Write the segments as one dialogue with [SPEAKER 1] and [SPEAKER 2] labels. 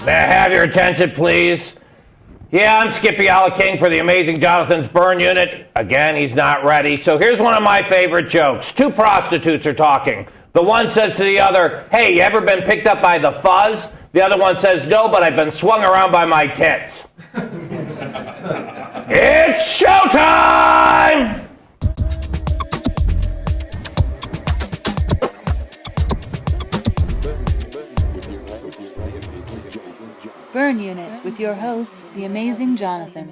[SPEAKER 1] May I have your attention, please? Yeah, I'm Skippy King for the amazing Johnathan's burn unit. Again, he's not ready. So here's one of my favorite jokes. Two prostitutes are talking. The one says to the other, hey, you ever been picked up by the fuzz? The other one says, no, but I've been swung around by my tits. It's showtime!
[SPEAKER 2] Burn Unit with your host, the amazing Johnathan.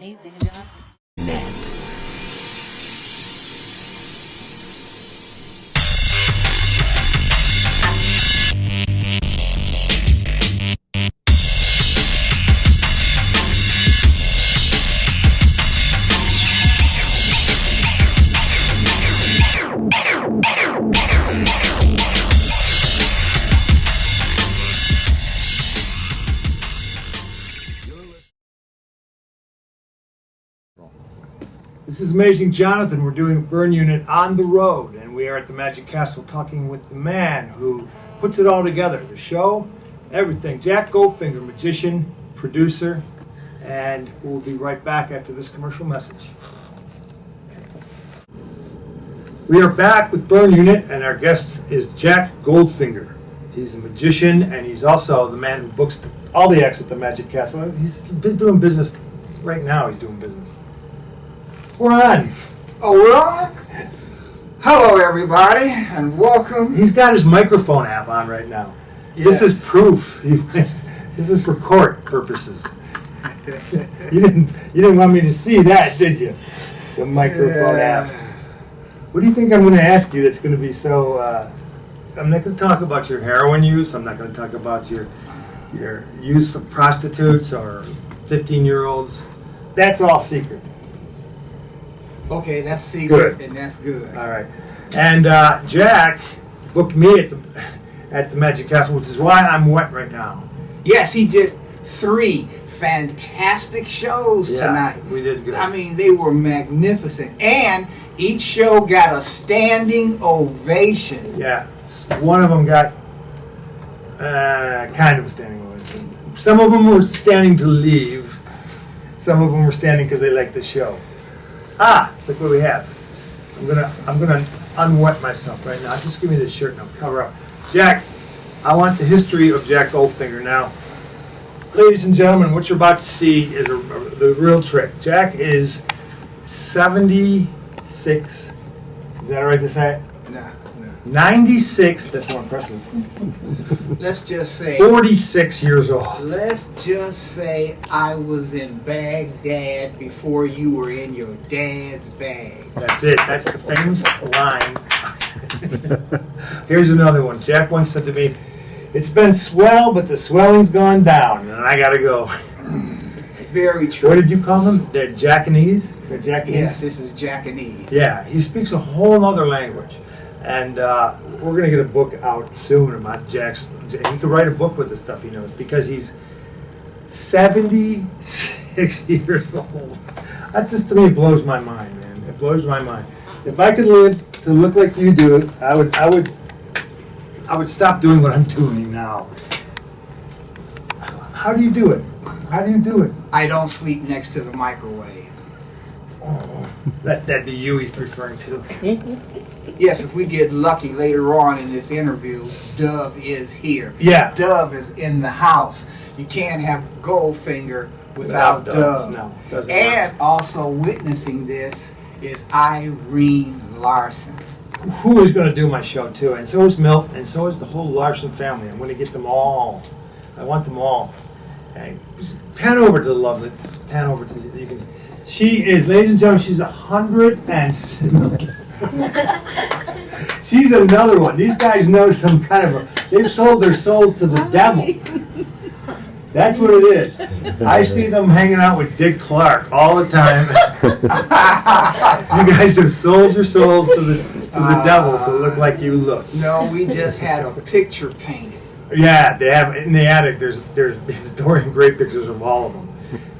[SPEAKER 3] This is Amazing Johnathan. We're doing a burn unit on the road, and we are at the Magic Castle talking with the man who puts it all together. The show, everything. Jack Goldfinger, magician, producer, and we'll be right back after this commercial message. We are back with Burn Unit, and our guest is Jack Goldfinger. He's a magician, and he's also the man who books all the acts at the Magic Castle. He's doing business right now. He's doing business. We're on.
[SPEAKER 4] Oh, we're on? Hello, everybody, and welcome.
[SPEAKER 3] He's got his microphone app on right now.
[SPEAKER 4] Yes.
[SPEAKER 3] This is proof. This is for court purposes. You didn't want me to see that, did you? The microphone app. What do you think I'm going to ask you that's going to be so... I'm not going to talk about your heroin use. I'm not going to talk about your use of prostitutes or 15-year-olds. That's all secret.
[SPEAKER 4] Okay, that's secret,
[SPEAKER 3] Good.
[SPEAKER 4] and that's good.
[SPEAKER 3] All right. And Jack booked me at the Magic Castle, which is why I'm wet right now.
[SPEAKER 4] Yes, he did 3 fantastic shows tonight.
[SPEAKER 3] We did good.
[SPEAKER 4] I mean, they were magnificent. And each show got a standing ovation.
[SPEAKER 3] Yeah. One of them got kind of a standing ovation. Some of them were standing to leave. Some of them were standing because they liked the show. Look what we have. I'm gonna unwet myself right now. Just give me this shirt and I'll cover up. Jack, I want the history of Jack Goldfinger. Now, ladies and gentlemen, what you're about to see is the real trick. Jack is 76. Is that right to say?
[SPEAKER 4] No.
[SPEAKER 3] 96. That's more impressive.
[SPEAKER 4] Let's just say...
[SPEAKER 3] 46 years old.
[SPEAKER 4] Let's just say I was in Baghdad before you were in your dad's bag.
[SPEAKER 3] That's it. That's the famous line. Here's another one. Jack once said to me, it's been swell, but the swelling's gone down, and I gotta go.
[SPEAKER 4] Very true.
[SPEAKER 3] What did you call them? The Jackanese? The Jackanese?
[SPEAKER 4] Yes, this is Jackanese.
[SPEAKER 3] Yeah, he speaks a whole other language. And we're going to get a book out soon about Jack's. He could write a book with the stuff he knows because he's 76 years old. That just, to me, blows my mind, man. It blows my mind. If I could live to look like you do, I would stop doing what I'm doing now. How do you do it? How do you do it?
[SPEAKER 4] I don't sleep next to the microwave.
[SPEAKER 3] Oh, that'd be you he's referring to.
[SPEAKER 4] Yes, if we get lucky later on in this interview, Dove is here.
[SPEAKER 3] Yeah.
[SPEAKER 4] Dove is in the house. You can't have Goldfinger without Dove.
[SPEAKER 3] No, doesn't
[SPEAKER 4] And
[SPEAKER 3] work.
[SPEAKER 4] also witnessing this is Irene Larson.
[SPEAKER 3] Who is going to do my show too, and so is Milt, and so is the whole Larson family. I'm going to get them all. I want them all. And pan over to the lovely. Pan over to you can. She is, ladies and gentlemen, she's 106. She's another one. These guys know some kind of they've sold their souls to the devil. That's what it is. I see them hanging out with Dick Clark all the time. You guys have sold your souls to the devil to look like you look.
[SPEAKER 4] No, we just had a picture painted.
[SPEAKER 3] Yeah, they have in the attic. There's Dorian Gray pictures of all of them.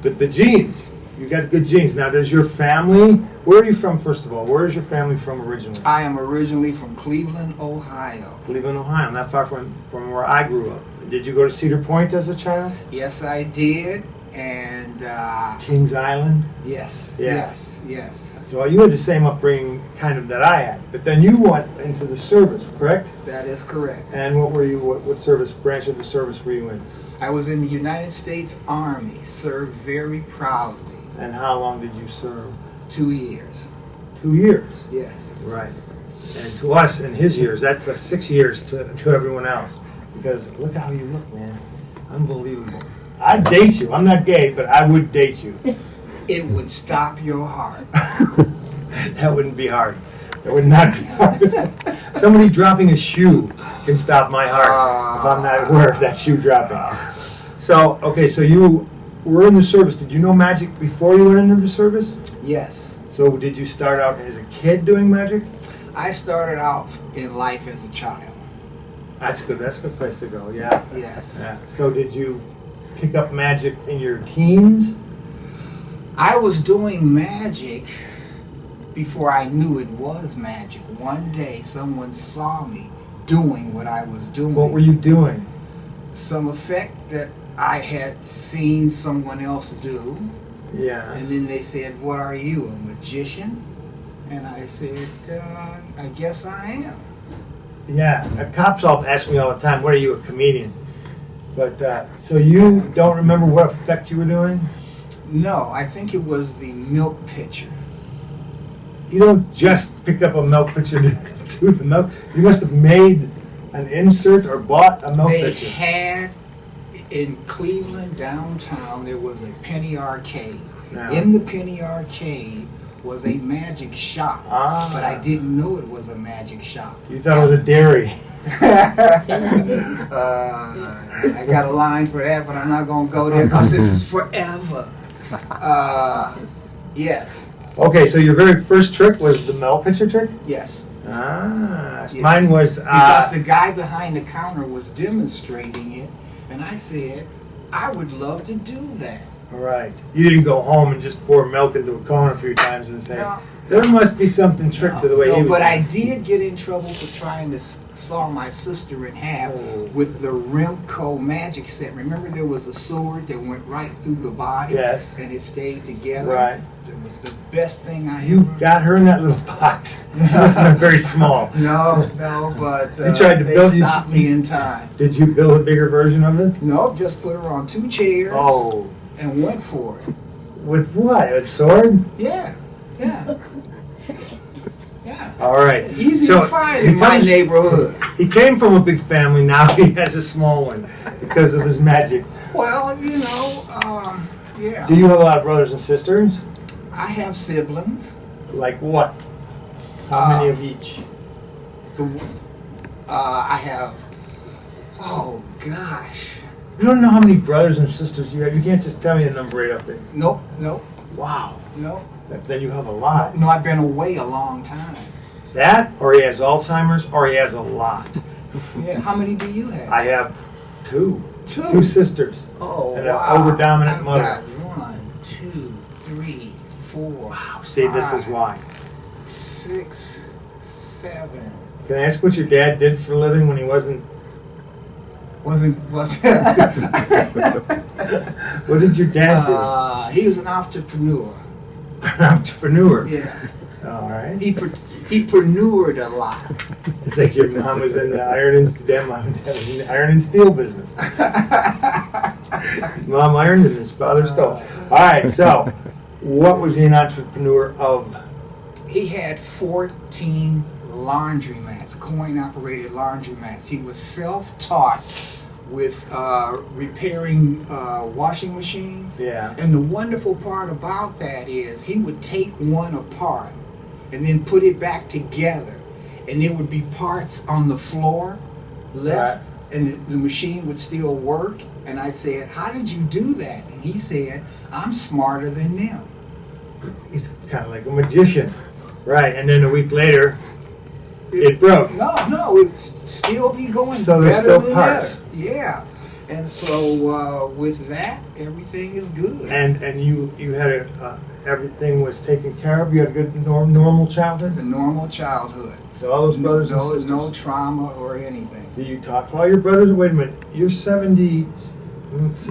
[SPEAKER 3] But the genes, you got good genes. Now, does your family? Where are you from, first of all? Where is your family from originally?
[SPEAKER 4] I am originally from Cleveland, Ohio.
[SPEAKER 3] Cleveland, Ohio. Not far from where I grew up. Did you go to Cedar Point as a child?
[SPEAKER 4] Yes, I did. And
[SPEAKER 3] Kings Island?
[SPEAKER 4] yes,
[SPEAKER 3] Yeah.
[SPEAKER 4] yes.
[SPEAKER 3] So you had the same upbringing kind of that I had. But then you went into the service, correct?
[SPEAKER 4] That is correct.
[SPEAKER 3] And what were you, what service, branch of the service were you in?
[SPEAKER 4] I was in the United States Army, served very proudly.
[SPEAKER 3] And how long did you serve?
[SPEAKER 4] 2 years.
[SPEAKER 3] 2 years.
[SPEAKER 4] Yes.
[SPEAKER 3] Right. And to us, in his years, that's 6 years to everyone else. Because look how you look, man. Unbelievable. I'd date you. I'm not gay, but I would date you.
[SPEAKER 4] It would stop your heart.
[SPEAKER 3] That wouldn't be hard. That would not be hard. Somebody dropping a shoe can stop my heart if I'm not aware of that shoe dropping. So, okay, so you were in the service. Did you know magic before you went into the service?
[SPEAKER 4] Yes.
[SPEAKER 3] So did you start out as a kid doing magic?
[SPEAKER 4] I started out in life as a child.
[SPEAKER 3] That's good. That's a good place to go, yeah.
[SPEAKER 4] Yes.
[SPEAKER 3] Yeah. So did you pick up magic in your teens?
[SPEAKER 4] I was doing magic before I knew it was magic. One day someone saw me doing what I was doing.
[SPEAKER 3] What were you doing?
[SPEAKER 4] Some effect that I had seen someone else do.
[SPEAKER 3] Yeah.
[SPEAKER 4] And then they said, "What are you, a magician?" And I said, "I guess I am."
[SPEAKER 3] Yeah. Cops all ask me all the time, "What are you, a comedian?" But so you don't remember what effect you were doing?
[SPEAKER 4] No, I think it was the milk pitcher.
[SPEAKER 3] You don't just pick up a milk pitcher to do the milk. You must have made an insert or bought a milk
[SPEAKER 4] They
[SPEAKER 3] pitcher.
[SPEAKER 4] had in Cleveland downtown, there was a penny arcade.
[SPEAKER 3] Yeah.
[SPEAKER 4] In the penny arcade was a magic shop,
[SPEAKER 3] Ah.
[SPEAKER 4] but I didn't know it was a magic shop.
[SPEAKER 3] You thought it was a dairy.
[SPEAKER 4] I got a line for that, but I'm not going to go there because this is forever. Yes,
[SPEAKER 3] Okay, so your very first trick was the milk pitcher trick?
[SPEAKER 4] yes.
[SPEAKER 3] Ah,
[SPEAKER 4] Yes.
[SPEAKER 3] mine was
[SPEAKER 4] Because the guy behind the counter was demonstrating it, and I said, I would love to do that.
[SPEAKER 3] right. You didn't go home and just pour milk into a cone a few times and say,
[SPEAKER 4] No.
[SPEAKER 3] there must be something trick to the way he was.
[SPEAKER 4] But I
[SPEAKER 3] doing it."
[SPEAKER 4] did get in trouble for trying to saw my sister in half
[SPEAKER 3] Oh.
[SPEAKER 4] with the Remco magic set. Remember there was a sword that went right through the body?
[SPEAKER 3] Yes.
[SPEAKER 4] And it stayed together?
[SPEAKER 3] Right.
[SPEAKER 4] It was the best thing I
[SPEAKER 3] You
[SPEAKER 4] ever...
[SPEAKER 3] got her in that little box. She wasn't very small.
[SPEAKER 4] No, but
[SPEAKER 3] You tried to
[SPEAKER 4] they
[SPEAKER 3] build-
[SPEAKER 4] stopped me in time.
[SPEAKER 3] Did you build a bigger version of it?
[SPEAKER 4] No, just put her on 2 chairs
[SPEAKER 3] Oh,
[SPEAKER 4] and went for it.
[SPEAKER 3] with what? A sword?
[SPEAKER 4] Yeah. Yeah.
[SPEAKER 3] All right.
[SPEAKER 4] Easy
[SPEAKER 3] So,
[SPEAKER 4] to find
[SPEAKER 3] he
[SPEAKER 4] in my
[SPEAKER 3] comes-
[SPEAKER 4] neighborhood.
[SPEAKER 3] He came from a big family. Now he has a small one because of his magic.
[SPEAKER 4] Well, you know, yeah.
[SPEAKER 3] Do you have a lot of brothers and sisters?
[SPEAKER 4] I have siblings.
[SPEAKER 3] Like what? How many of each?
[SPEAKER 4] I have, oh gosh.
[SPEAKER 3] You don't know how many brothers and sisters you have. You can't just tell me a number right up there.
[SPEAKER 4] Nope.
[SPEAKER 3] Wow. Then you have a lot.
[SPEAKER 4] No, I've been away a long time.
[SPEAKER 3] That, or he has Alzheimer's, or he has a lot.
[SPEAKER 4] Yeah. How many do you have?
[SPEAKER 3] I have two.
[SPEAKER 4] 2.
[SPEAKER 3] 2 sisters.
[SPEAKER 4] Oh,
[SPEAKER 3] and an
[SPEAKER 4] wow.
[SPEAKER 3] overdominant
[SPEAKER 4] I've
[SPEAKER 3] mother.
[SPEAKER 4] got 1, 2, 3, 4. Wow.
[SPEAKER 3] See, this is why.
[SPEAKER 4] 6, 7.
[SPEAKER 3] Can I ask what your dad did for a living when he wasn't?
[SPEAKER 4] Was
[SPEAKER 3] What did your dad do?
[SPEAKER 4] he was an entrepreneur.
[SPEAKER 3] An entrepreneur.
[SPEAKER 4] Yeah.
[SPEAKER 3] All right.
[SPEAKER 4] He preneured a lot.
[SPEAKER 3] It's like your mom was in the iron and steel. Mom and dad was in the iron and steel business. Mom ironed and his father stole. All right. So, what was he an entrepreneur of?
[SPEAKER 4] He had 14 laundromats, coin-operated laundromats. He was self-taught with repairing washing machines.
[SPEAKER 3] Yeah.
[SPEAKER 4] And the wonderful part about that is he would take one apart and then put it back together. And there would be parts on the floor left, and the machine would still work. And I said, "How did you do that?" And he said, "I'm smarter than them."
[SPEAKER 3] He's kind of like a magician, right? And then a week later, it broke.
[SPEAKER 4] No, it'd still be going
[SPEAKER 3] So there's
[SPEAKER 4] better
[SPEAKER 3] still
[SPEAKER 4] than
[SPEAKER 3] parts.
[SPEAKER 4] better. Yeah. And so with that, everything is good.
[SPEAKER 3] And you had everything was taken care of. You had a good normal childhood.
[SPEAKER 4] The normal childhood.
[SPEAKER 3] So all those brothers and sisters.
[SPEAKER 4] No trauma or anything.
[SPEAKER 3] Do you talk to all your brothers? Wait a minute. You're 70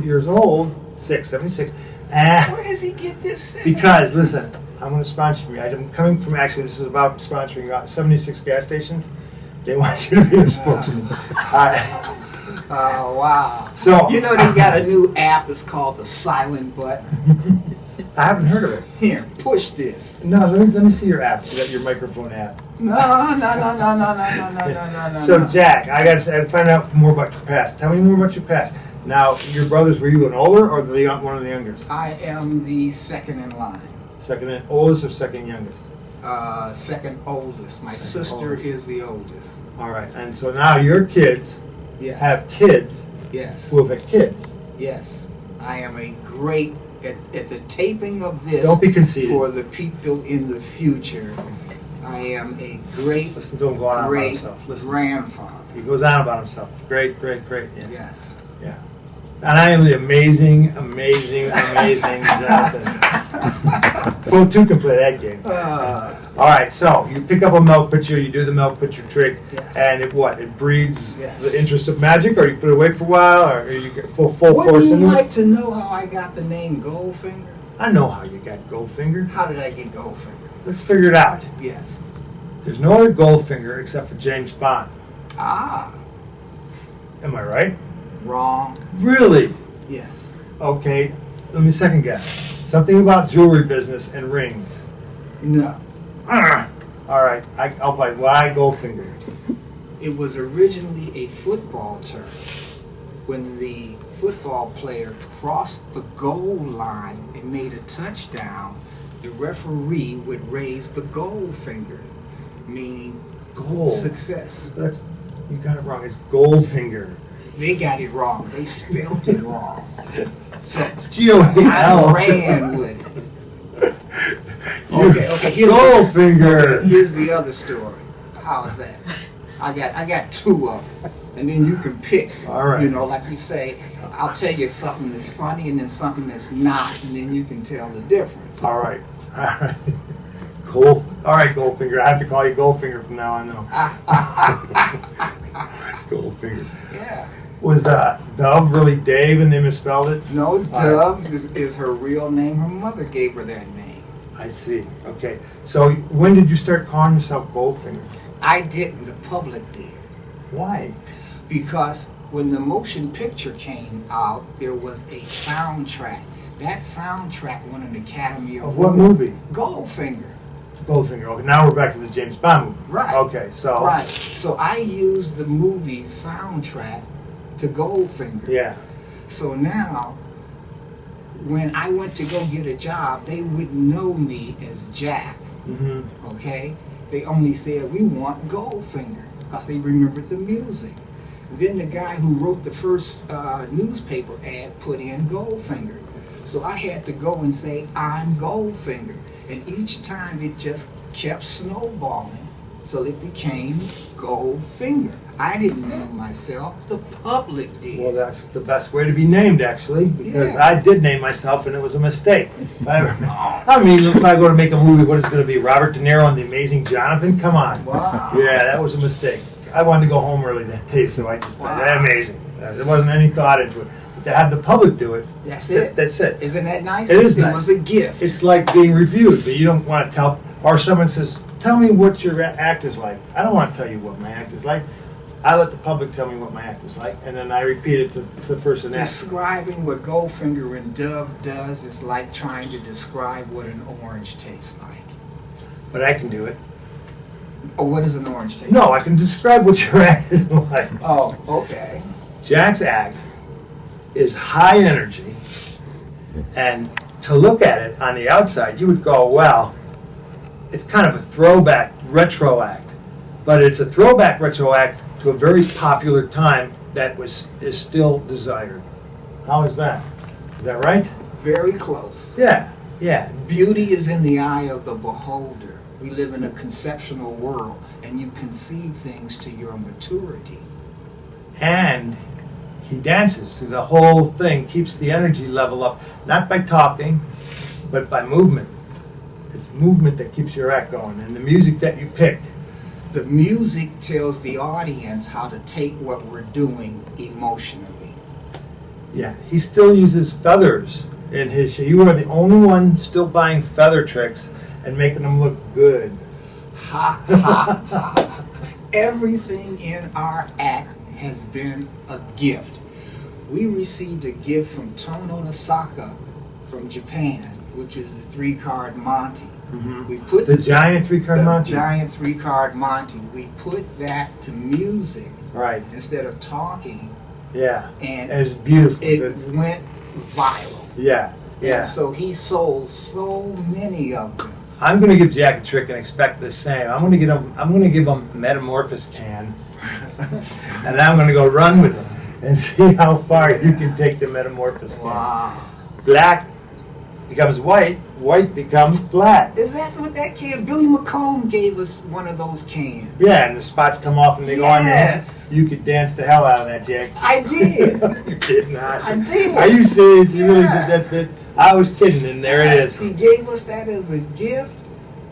[SPEAKER 3] years old. 76.
[SPEAKER 4] Where does he get this?
[SPEAKER 3] Because, listen, I'm going to sponsor you. I'm coming from, actually, this is about sponsoring 76 gas stations. They want you to be their spokesman.
[SPEAKER 4] Oh, wow.
[SPEAKER 3] So,
[SPEAKER 4] you know they got a new app. It's called the Silent Button.
[SPEAKER 3] I haven't heard of it.
[SPEAKER 4] Here, push this.
[SPEAKER 3] No, let me see your app. You got your microphone app.
[SPEAKER 4] No.
[SPEAKER 3] So, Jack, I got to find out more about your past. Tell me more about your past. Now, your brothers, were you an older or one of the youngest?
[SPEAKER 4] I am the second in line.
[SPEAKER 3] Second and oldest or second youngest?
[SPEAKER 4] Second oldest. My sister is the oldest.
[SPEAKER 3] All right. And so now your kids have kids
[SPEAKER 4] Yes.
[SPEAKER 3] who have had kids.
[SPEAKER 4] Yes. I am a great, at the taping of this,
[SPEAKER 3] Don't be conceited.
[SPEAKER 4] for the people in the future, I am a great,
[SPEAKER 3] Listen to him go on about
[SPEAKER 4] great
[SPEAKER 3] himself. Listen.
[SPEAKER 4] grandfather.
[SPEAKER 3] He goes on about himself. Great. Yeah.
[SPEAKER 4] Yes.
[SPEAKER 3] Yeah. And I am the amazing Johnathan. Well, two can play that game. All right, so you pick up a milk pitcher, you do the milk pitcher trick,
[SPEAKER 4] Yes.
[SPEAKER 3] and it breeds
[SPEAKER 4] Yes.
[SPEAKER 3] the interest of magic, or you put it away for a while, or you get full
[SPEAKER 4] Would
[SPEAKER 3] force
[SPEAKER 4] you
[SPEAKER 3] into
[SPEAKER 4] like
[SPEAKER 3] it?
[SPEAKER 4] to know how I got the name Goldfinger?
[SPEAKER 3] I know how you got Goldfinger.
[SPEAKER 4] How did I get Goldfinger?
[SPEAKER 3] Let's figure it out.
[SPEAKER 4] Yes.
[SPEAKER 3] There's no other Goldfinger except for James Bond.
[SPEAKER 4] Ah,
[SPEAKER 3] Am I right?
[SPEAKER 4] wrong.
[SPEAKER 3] Really?
[SPEAKER 4] Yes.
[SPEAKER 3] Okay, let me second guess. Something about jewelry business and rings.
[SPEAKER 4] No.
[SPEAKER 3] All right, I'll buy. Why Goldfinger?
[SPEAKER 4] It was originally a football term. When the football player crossed the goal line and made a touchdown, the referee would raise the gold finger, meaning
[SPEAKER 3] Gold.
[SPEAKER 4] success.
[SPEAKER 3] You got it wrong. It's Goldfinger.
[SPEAKER 4] They got it wrong. They spelled it wrong. So
[SPEAKER 3] It's G-O-A-L.
[SPEAKER 4] I ran with it. Okay.
[SPEAKER 3] Goldfinger.
[SPEAKER 4] Here's the other story. How's that? I got two of them, and then you can pick.
[SPEAKER 3] All right.
[SPEAKER 4] You know, like you say, I'll tell you something that's funny and then something that's not, and then you can tell the difference.
[SPEAKER 3] All right. All right, Goldfinger. I have to call you Goldfinger from now on, though. Goldfinger.
[SPEAKER 4] Yeah.
[SPEAKER 3] Was Dove really Dave and they misspelled it?
[SPEAKER 4] No, Dove is her real name. Her mother gave her that name.
[SPEAKER 3] I see. Okay. So when did you start calling yourself Goldfinger?
[SPEAKER 4] I didn't. The public did.
[SPEAKER 3] Why?
[SPEAKER 4] Because when the motion picture came out, there was a soundtrack. That soundtrack won an Academy Award.
[SPEAKER 3] Of what movie?
[SPEAKER 4] Goldfinger.
[SPEAKER 3] Goldfinger. Okay, now we're back to the James Bond movie.
[SPEAKER 4] Right.
[SPEAKER 3] Okay, so.
[SPEAKER 4] Right. So I used the movie's soundtrack to Goldfinger.
[SPEAKER 3] Yeah.
[SPEAKER 4] So now, when I went to go get a job, they wouldn't know me as Jack.
[SPEAKER 3] Mm-hmm.
[SPEAKER 4] Okay? They only said, we want Goldfinger, because they remembered the music. Then the guy who wrote the first newspaper ad put in Goldfinger. So I had to go and say, I'm Goldfinger. And each time it just kept snowballing, so it became Goldfinger. I didn't name myself, the public did.
[SPEAKER 3] Well, that's the best way to be named, actually, because
[SPEAKER 4] Yeah.
[SPEAKER 3] I did name myself, and it was a mistake. I mean, if I go to make a movie, what is it going to be? Robert De Niro and the Amazing Johnathan? Come on.
[SPEAKER 4] Wow.
[SPEAKER 3] Yeah, that was a mistake. I wanted to go home early that day, so I just
[SPEAKER 4] Wow.
[SPEAKER 3] that amazing. There wasn't any thought into it. But to have the public do it,
[SPEAKER 4] That's it.
[SPEAKER 3] That's it.
[SPEAKER 4] Isn't that nice?
[SPEAKER 3] It is nice.
[SPEAKER 4] It was a gift.
[SPEAKER 3] It's like being reviewed, but you don't want to tell, or someone says, tell me what your act is like. I don't want to tell you what my act is like. I let the public tell me what my act is like, and then I repeat it to the person next.
[SPEAKER 4] Describing what Goldfinger and Dove does is like trying to describe what an orange tastes like.
[SPEAKER 3] But I can do it.
[SPEAKER 4] Or what does an orange taste
[SPEAKER 3] No, I can describe what your act is like.
[SPEAKER 4] Oh, okay.
[SPEAKER 3] Jack's act is high energy, and to look at it on the outside, you would go, well, it's kind of a throwback retro act. But it's a throwback retro act to a very popular time that is still desired. How is that? Is that right?
[SPEAKER 4] Very close.
[SPEAKER 3] Yeah.
[SPEAKER 4] Beauty is in the eye of the beholder. We live in a conceptual world, and you conceive things to your maturity.
[SPEAKER 3] And he dances through the whole thing, keeps the energy level up, not by talking, but by movement. It's movement that keeps your act going, and the music that you pick.
[SPEAKER 4] The music tells the audience how to take what we're doing emotionally.
[SPEAKER 3] Yeah, he still uses feathers in his show. You are the only one still buying feather tricks and making them look good.
[SPEAKER 4] Ha ha ha. Everything in our act has been a gift. We received a gift from Tono Nasaka from Japan, which is the 3-card Monty.
[SPEAKER 3] Mm-hmm.
[SPEAKER 4] We put
[SPEAKER 3] The giant 3-card Monty?
[SPEAKER 4] Giant 3-card Monty. We put that to music
[SPEAKER 3] Right.
[SPEAKER 4] instead of talking,
[SPEAKER 3] Yeah.
[SPEAKER 4] and
[SPEAKER 3] it's beautiful.
[SPEAKER 4] it
[SPEAKER 3] It's-
[SPEAKER 4] went viral.
[SPEAKER 3] yeah. Yeah.
[SPEAKER 4] And so he sold so many of them.
[SPEAKER 3] I'm going to give Jack a trick and expect the same. I'm going to give him Metamorphosis can, and I'm going to go run with him and see how far you can take the Metamorphosis can.
[SPEAKER 4] Wow.
[SPEAKER 3] Black becomes white, white becomes black.
[SPEAKER 4] Is that what that can? Billy McComb gave us one of those cans.
[SPEAKER 3] Yeah, and the spots come off and they go on there.
[SPEAKER 4] Yes.
[SPEAKER 3] You could dance the hell out of that, Jack.
[SPEAKER 4] I did.
[SPEAKER 3] You did not.
[SPEAKER 4] I did.
[SPEAKER 3] Are you serious? You really
[SPEAKER 4] Yeah.
[SPEAKER 3] did that bit? I was kidding, and there it is.
[SPEAKER 4] He gave us that as a gift,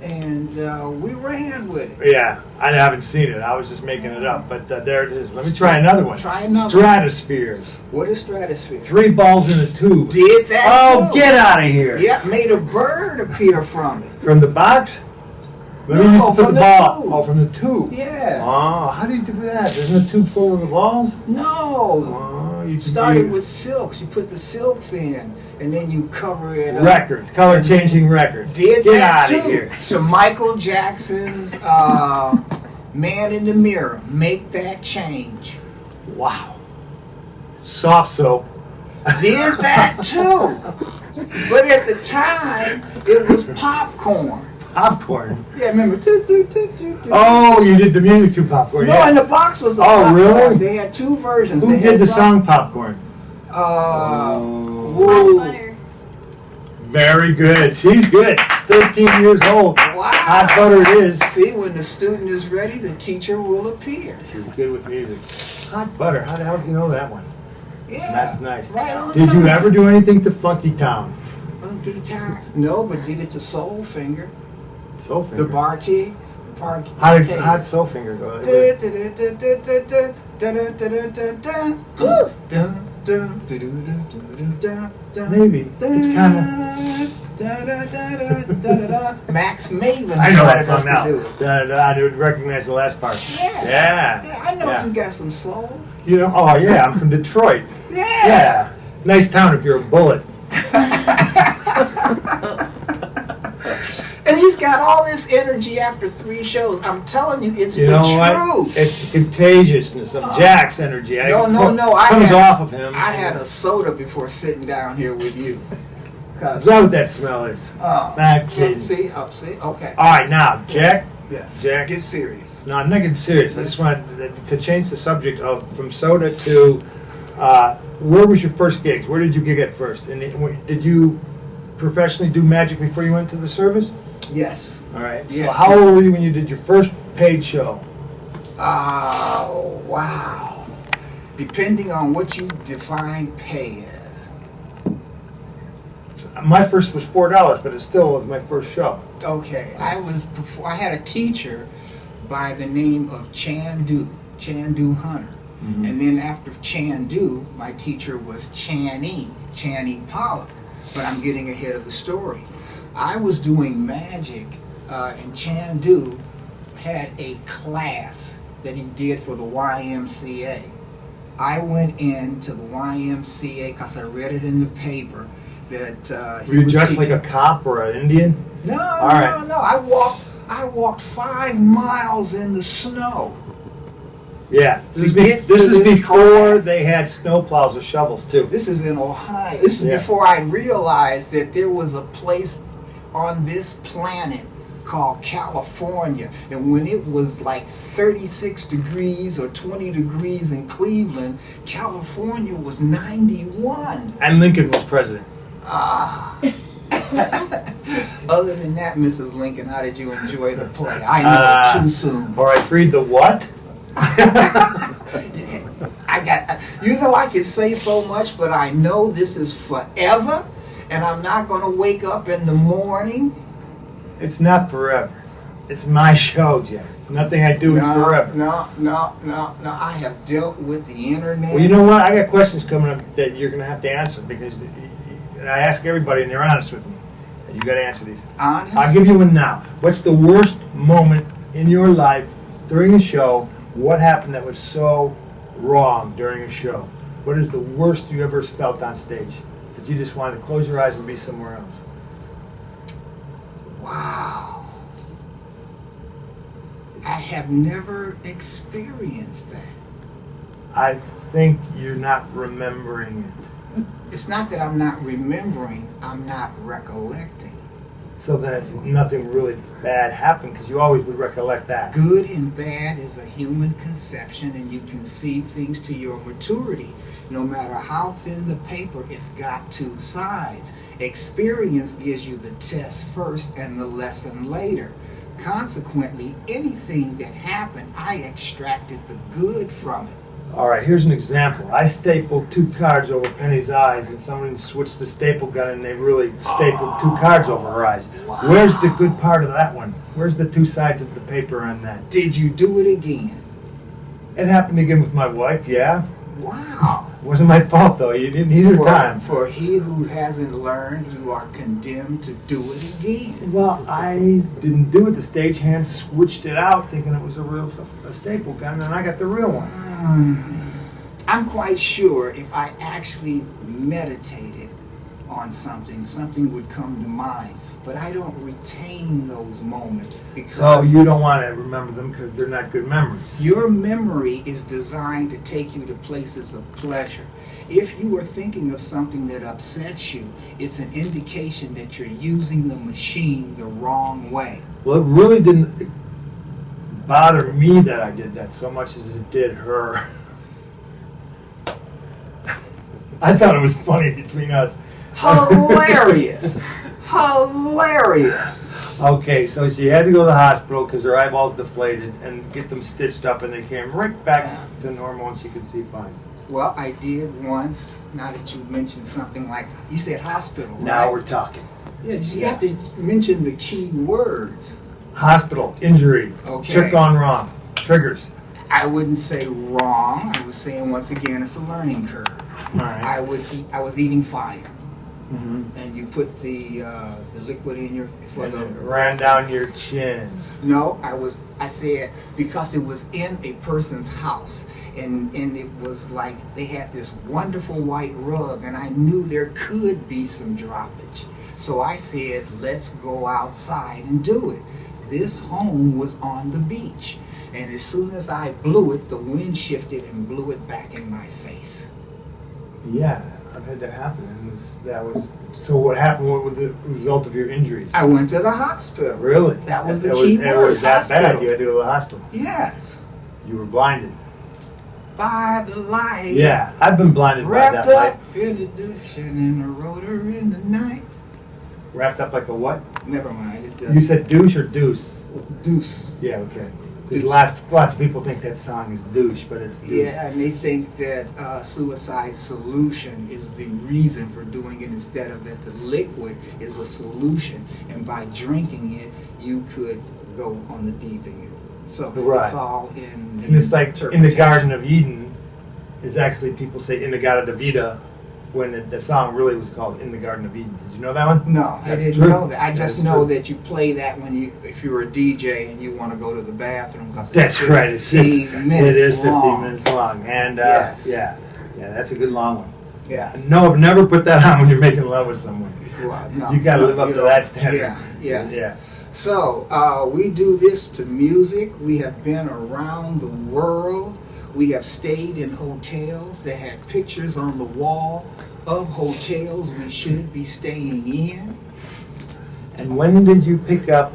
[SPEAKER 4] and we ran with it.
[SPEAKER 3] Yeah, I haven't seen it. I was just making it up, but there it is. Let me try another one.
[SPEAKER 4] Try another.
[SPEAKER 3] Stratospheres.
[SPEAKER 4] What is stratosphere?
[SPEAKER 3] 3 balls in a tube.
[SPEAKER 4] Did that
[SPEAKER 3] Oh,
[SPEAKER 4] too.
[SPEAKER 3] get out of here!
[SPEAKER 4] Yep, made a bird appear from it.
[SPEAKER 3] From the box? Where do
[SPEAKER 4] No,
[SPEAKER 3] you used to put
[SPEAKER 4] from
[SPEAKER 3] the
[SPEAKER 4] the
[SPEAKER 3] ball?
[SPEAKER 4] tube.
[SPEAKER 3] Oh, from the tube.
[SPEAKER 4] Yes.
[SPEAKER 3] Oh, how do you do that? Isn't a tube full of the balls?
[SPEAKER 4] No.
[SPEAKER 3] Oh, you
[SPEAKER 4] Started with silks. You put the silks in, and then you cover it up.
[SPEAKER 3] records, color changing records.
[SPEAKER 4] Did
[SPEAKER 3] Get
[SPEAKER 4] that
[SPEAKER 3] out
[SPEAKER 4] too.
[SPEAKER 3] of here.
[SPEAKER 4] To Michael Jackson's Man in the Mirror. Make that change.
[SPEAKER 3] Wow. Soft soap.
[SPEAKER 4] Did that too. But at the time, it was popcorn.
[SPEAKER 3] Popcorn.
[SPEAKER 4] Yeah, remember? Toot, toot, toot, toot, toot.
[SPEAKER 3] Oh, you did the music to popcorn.
[SPEAKER 4] No,
[SPEAKER 3] yeah.
[SPEAKER 4] and the box was a
[SPEAKER 3] Oh,
[SPEAKER 4] popcorn.
[SPEAKER 3] really?
[SPEAKER 4] They had 2 versions.
[SPEAKER 3] Who
[SPEAKER 4] They
[SPEAKER 3] did
[SPEAKER 4] had
[SPEAKER 3] the song Popcorn?
[SPEAKER 4] Woo.
[SPEAKER 5] Butter.
[SPEAKER 3] Very good. She's good. 13 years old.
[SPEAKER 4] Wow.
[SPEAKER 3] Hot butter it is.
[SPEAKER 4] See, when the student is ready, the teacher will appear.
[SPEAKER 3] She's good with music. Hot butter. How the hell did you know that one?
[SPEAKER 4] Yeah.
[SPEAKER 3] That's nice.
[SPEAKER 4] Right on
[SPEAKER 3] Did you
[SPEAKER 4] time.
[SPEAKER 3] ever do anything to Funky Town?
[SPEAKER 4] Funky Town? No, but did it to Soulfinger.
[SPEAKER 3] Soulfinger.
[SPEAKER 4] The Bar Kids. How'd
[SPEAKER 3] How'd Soulfinger go? Maybe. It's kind
[SPEAKER 4] Max Maven.
[SPEAKER 3] I know that
[SPEAKER 4] wanted
[SPEAKER 3] song
[SPEAKER 4] us to
[SPEAKER 3] now.
[SPEAKER 4] do it.
[SPEAKER 3] I would recognize the last part.
[SPEAKER 4] Yeah.
[SPEAKER 3] Yeah.
[SPEAKER 4] I know
[SPEAKER 3] Yeah.
[SPEAKER 4] you got some soul.
[SPEAKER 3] You know, oh yeah, I'm from Detroit.
[SPEAKER 4] Yeah.
[SPEAKER 3] Yeah. Nice town if you're a bullet.
[SPEAKER 4] And he's got all this energy after 3 shows. I'm telling you, it's
[SPEAKER 3] You
[SPEAKER 4] the
[SPEAKER 3] know
[SPEAKER 4] truth.
[SPEAKER 3] what? It's the contagiousness of Jack's energy.
[SPEAKER 4] No.
[SPEAKER 3] Comes off of him.
[SPEAKER 4] I had a soda before sitting down here with you.
[SPEAKER 3] Is that what that smell is? Not kidding.
[SPEAKER 4] See, okay.
[SPEAKER 3] All right, now, Jack.
[SPEAKER 4] Yes.
[SPEAKER 3] Jack.
[SPEAKER 4] Get serious.
[SPEAKER 3] No, I'm not getting serious. I just wanted to change the subject of from soda to where was your first gigs? Where did you gig at first? And did you professionally do magic before you went to the service?
[SPEAKER 4] Yes.
[SPEAKER 3] All right. So
[SPEAKER 4] Yes.
[SPEAKER 3] how old were you when you did your first paid show?
[SPEAKER 4] Oh, wow. Depending on what you define pay as.
[SPEAKER 3] My first was $4, but it still was my first show.
[SPEAKER 4] Okay, I had a teacher by the name of Chandu Hunter.
[SPEAKER 3] Mm-hmm.
[SPEAKER 4] And then after Chandu, my teacher was Channy Pollock. But I'm getting ahead of the story. I was doing magic, and Chandu had a class that he did for the YMCA. I went into the YMCA because I read it in the paper that
[SPEAKER 3] Were you
[SPEAKER 4] was
[SPEAKER 3] dressed like
[SPEAKER 4] teaching.
[SPEAKER 3] a cop or an Indian?
[SPEAKER 4] No,
[SPEAKER 3] right.
[SPEAKER 4] no. I walked 5 miles in the snow.
[SPEAKER 3] Yeah. This
[SPEAKER 4] To get
[SPEAKER 3] is
[SPEAKER 4] to this
[SPEAKER 3] before
[SPEAKER 4] class.
[SPEAKER 3] they had snow plows or shovels too.
[SPEAKER 4] This is in Ohio. This is
[SPEAKER 3] Yeah.
[SPEAKER 4] before I realized that there was a place on this planet called California. And when it was like 36 degrees or 20 degrees in Cleveland, California was 91.
[SPEAKER 3] And Lincoln was president.
[SPEAKER 4] Other than that, Mrs. Lincoln, how did you enjoy the play? I know too soon.
[SPEAKER 3] Or I freed the what?
[SPEAKER 4] I can say so much, but I know this is forever, and I'm not going to wake up in the morning.
[SPEAKER 3] It's not forever. It's my show, Jack. Nothing I do is forever.
[SPEAKER 4] No. I have dealt with the internet.
[SPEAKER 3] Well, you know what? I got questions coming up that you're going to have to answer because I ask everybody and they're honest with me. And you got to answer these.
[SPEAKER 4] Honest?
[SPEAKER 3] I'll give you one now. What's the worst moment in your life during a show? What happened that was so wrong during a show? What is the worst you ever felt on stage that you just wanted to close your eyes and be somewhere else?
[SPEAKER 4] Wow. I have never experienced that.
[SPEAKER 3] I think you're not remembering it.
[SPEAKER 4] It's not that I'm not remembering, I'm not recollecting.
[SPEAKER 3] So that nothing really bad happened because you always would recollect that.
[SPEAKER 4] Good and bad is a human conception, and you conceive things to your maturity. No matter how thin the paper, it's got two sides. Experience gives you the test first and the lesson later. Consequently, anything that happened, I extracted the good from it.
[SPEAKER 3] All right, here's an example. I stapled 2 cards over Penny's eyes, and somebody switched the staple gun, and they really stapled 2 cards over her eyes.
[SPEAKER 4] Wow.
[SPEAKER 3] Where's the good part of that one? Where's the 2 sides of the paper on that?
[SPEAKER 4] Did you do it again?
[SPEAKER 3] It happened again with my wife, yeah.
[SPEAKER 4] Wow.
[SPEAKER 3] It wasn't my fault, though. You didn't either time.
[SPEAKER 4] For he who hasn't learned, you are condemned to do it again.
[SPEAKER 3] Well, I didn't do it. The stagehand switched it out, thinking it was a staple gun, and I got the real one.
[SPEAKER 4] I'm quite sure if I actually meditated on something would come to mind. But I don't retain those moments because
[SPEAKER 3] So you don't want to remember them because they're not good memories.
[SPEAKER 4] your memory is designed to take you to places of pleasure. If you are thinking of something that upsets you, it's an indication that you're using the machine the wrong way.
[SPEAKER 3] Well, it really didn't bother me that I did that so much as it did her. I thought it was funny between us.
[SPEAKER 4] Hilarious! Hilarious!
[SPEAKER 3] Okay, so she had to go to the hospital because her eyeballs deflated and get them stitched up, and they came right back to normal and she could see fine.
[SPEAKER 4] Well, I did once, now that you mentioned something like, you said hospital,
[SPEAKER 3] Now
[SPEAKER 4] right?
[SPEAKER 3] we're talking.
[SPEAKER 4] Yeah, you have to mention the key words.
[SPEAKER 3] Hospital, injury,
[SPEAKER 4] Okay.
[SPEAKER 3] trick gone wrong, triggers.
[SPEAKER 4] I wouldn't say wrong. I was saying once again, it's a learning curve.
[SPEAKER 3] All right.
[SPEAKER 4] I was eating fire,
[SPEAKER 3] Mhm.
[SPEAKER 4] and you put the liquid in your
[SPEAKER 3] And it ran down your chin.
[SPEAKER 4] No, I said because it was in a person's house, and it was like they had this wonderful white rug, and I knew there could be some droppage. So I said, let's go outside and do it. This home was on the beach, and as soon as I blew it, the wind shifted and blew it back in my face.
[SPEAKER 3] Yeah, I've had that happen. And so what happened? What was the result of your injuries?
[SPEAKER 4] I went to the hospital.
[SPEAKER 3] Really?
[SPEAKER 4] That was the
[SPEAKER 3] It
[SPEAKER 4] key
[SPEAKER 3] It
[SPEAKER 4] word,
[SPEAKER 3] was that bad.
[SPEAKER 4] hospital.
[SPEAKER 3] You had to go to the hospital.
[SPEAKER 4] Yes,
[SPEAKER 3] You were blinded.
[SPEAKER 4] by the light.
[SPEAKER 3] Yeah, I've been blinded by
[SPEAKER 4] Wrapped
[SPEAKER 3] that.
[SPEAKER 4] up in the douche and in a rotor in the night.
[SPEAKER 3] Wrapped up like a what?
[SPEAKER 4] Never mind. It's
[SPEAKER 3] You said douche or deuce?
[SPEAKER 4] deuce.
[SPEAKER 3] Yeah, okay.
[SPEAKER 4] Douche.
[SPEAKER 3] Because lots of people think that song is douche, but it's deuce.
[SPEAKER 4] Yeah, and they think that suicide solution is the reason for doing it instead of that the liquid is a solution, and by drinking it, you could go on the deep end. So
[SPEAKER 3] Right.
[SPEAKER 4] it's all in the
[SPEAKER 3] And it's like in the
[SPEAKER 4] interpretation.
[SPEAKER 3] Garden of Eden is actually, people say in the Garden of Vida, when the song really was called In the Garden of Eden. Did you know that one?
[SPEAKER 4] No, I
[SPEAKER 3] That's
[SPEAKER 4] didn't
[SPEAKER 3] true.
[SPEAKER 4] know that. I just
[SPEAKER 3] That's
[SPEAKER 4] know
[SPEAKER 3] true.
[SPEAKER 4] that you play that if you're a DJ and you want to go to the bathroom. 'Cause it's
[SPEAKER 3] That's right. It's
[SPEAKER 4] 15 minutes
[SPEAKER 3] it is 15
[SPEAKER 4] long.
[SPEAKER 3] minutes long. And
[SPEAKER 4] Yes.
[SPEAKER 3] yeah, that's a good long one.
[SPEAKER 4] Yes.
[SPEAKER 3] No, never put that on when you're making love with someone.
[SPEAKER 4] Well, no,
[SPEAKER 3] You got to
[SPEAKER 4] no,
[SPEAKER 3] live up
[SPEAKER 4] you
[SPEAKER 3] to
[SPEAKER 4] don't.
[SPEAKER 3] that standard.
[SPEAKER 4] Yeah, yes.
[SPEAKER 3] Yeah.
[SPEAKER 4] So, we do this to music. We have been around the world. We have stayed in hotels that had pictures on the wall of hotels we should be staying in.
[SPEAKER 3] And when did you pick up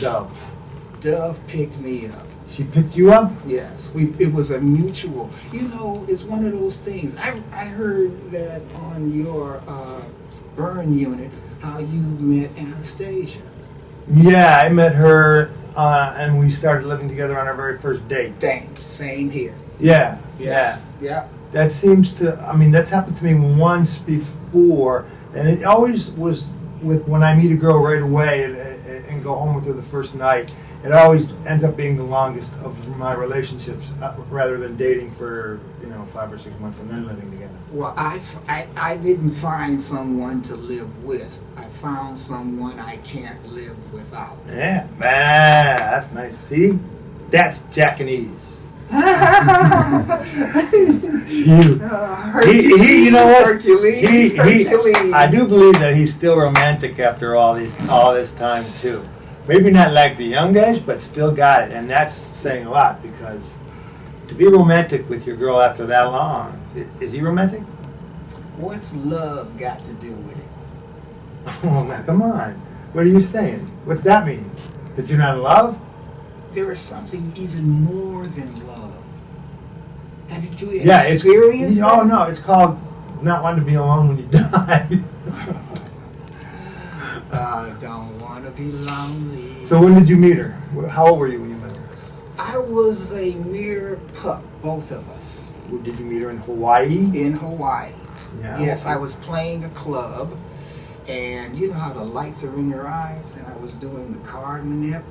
[SPEAKER 3] Dove?
[SPEAKER 4] Dove picked me up.
[SPEAKER 3] She picked you up?
[SPEAKER 4] Yes, it was a mutual. You know, it's one of those things. I heard that on your burn unit, how you met Anastasia.
[SPEAKER 3] Yeah, I met her and we started living together on our very first date.
[SPEAKER 4] Thanks. Same here.
[SPEAKER 3] Yeah.
[SPEAKER 4] Yeah.
[SPEAKER 3] That seems to, that's happened to me once before, and it always was with when I meet a girl right away and go home with her the first night. it always ends up being the longest of my relationships, rather than dating for 5 or 6 months and then living together.
[SPEAKER 4] Well, I didn't find someone to live with. I found someone I can't live without.
[SPEAKER 3] Yeah, man, that's nice. See, that's Jackanese. You know what?
[SPEAKER 4] Hercules.
[SPEAKER 3] I do believe that he's still romantic after all this time too. Maybe not like the young guys, but still got it, and that's saying a lot, because to be romantic with your girl after that long, is he romantic?
[SPEAKER 4] What's love got to do with it?
[SPEAKER 3] Oh, now come on. What are you saying? What's that mean? That you're not in love?
[SPEAKER 4] There is something even more than love. Have you
[SPEAKER 3] Yeah,
[SPEAKER 4] experienced that?
[SPEAKER 3] Oh no, it's called not wanting to be alone when you die.
[SPEAKER 4] I don't want to be lonely.
[SPEAKER 3] So when did you meet her? How old were you when you met her?
[SPEAKER 4] I was a mere pup, both of us.
[SPEAKER 3] Did you meet her in Hawaii?
[SPEAKER 4] In Hawaii.
[SPEAKER 3] Yeah.
[SPEAKER 4] Yes, I was playing a club, and you know how the lights are in your eyes, and I was doing the card manip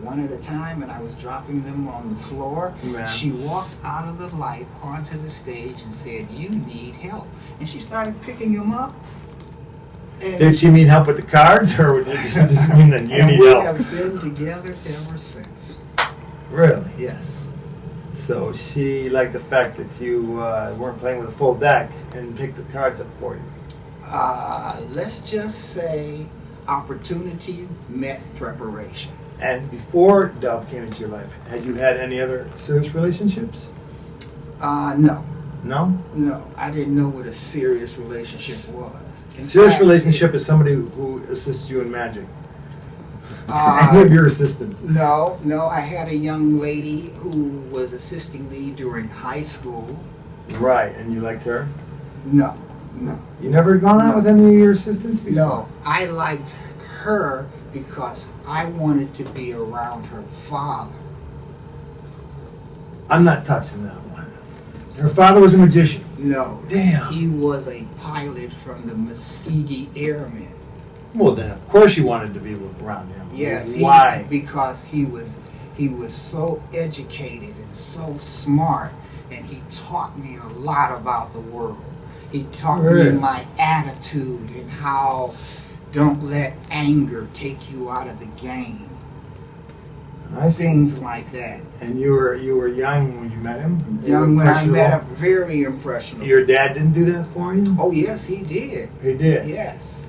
[SPEAKER 4] one at a time, and I was dropping them on the floor.
[SPEAKER 3] Yeah.
[SPEAKER 4] She walked out of the light onto the stage and said, "You need help." And she started picking them up. And
[SPEAKER 3] Did she mean help with the cards, or did she just mean that you
[SPEAKER 4] and
[SPEAKER 3] need
[SPEAKER 4] we
[SPEAKER 3] help?
[SPEAKER 4] have been together ever since.
[SPEAKER 3] Really?
[SPEAKER 4] Yes.
[SPEAKER 3] So she liked the fact that you weren't playing with a full deck and picked the cards up for you.
[SPEAKER 4] Let's just say opportunity met preparation.
[SPEAKER 3] And before Dove came into your life, had you had any other serious relationships?
[SPEAKER 4] No.
[SPEAKER 3] No?
[SPEAKER 4] No, I didn't know what a serious relationship was. In
[SPEAKER 3] Serious
[SPEAKER 4] fact,
[SPEAKER 3] relationship is somebody who assists you in magic.
[SPEAKER 4] Uh,
[SPEAKER 3] Any of your assistants.
[SPEAKER 4] No, I had a young lady who was assisting me during high school.
[SPEAKER 3] Right, and you liked her?
[SPEAKER 4] No.
[SPEAKER 3] You never gone out with any of your assistants before?
[SPEAKER 4] No, I liked her because I wanted to be around her father.
[SPEAKER 3] I'm not touching that one. Her father was a magician.
[SPEAKER 4] No.
[SPEAKER 3] Damn.
[SPEAKER 4] He was a pilot from the Muskegee Airmen.
[SPEAKER 3] Well, then, of course you wanted to be around him.
[SPEAKER 4] Yes.
[SPEAKER 3] Why?
[SPEAKER 4] Because he was so educated and so smart, and he taught me a lot about the world. He taught
[SPEAKER 3] Really?
[SPEAKER 4] me my attitude and how don't let anger take you out of the game.
[SPEAKER 3] I see.
[SPEAKER 4] Things like that.
[SPEAKER 3] And you were young when you met him?
[SPEAKER 4] Young when I met
[SPEAKER 3] Impressionable?
[SPEAKER 4] him, very impressionable.
[SPEAKER 3] Your dad didn't do that for you?
[SPEAKER 4] Oh yes, he did.
[SPEAKER 3] He did?
[SPEAKER 4] Yes.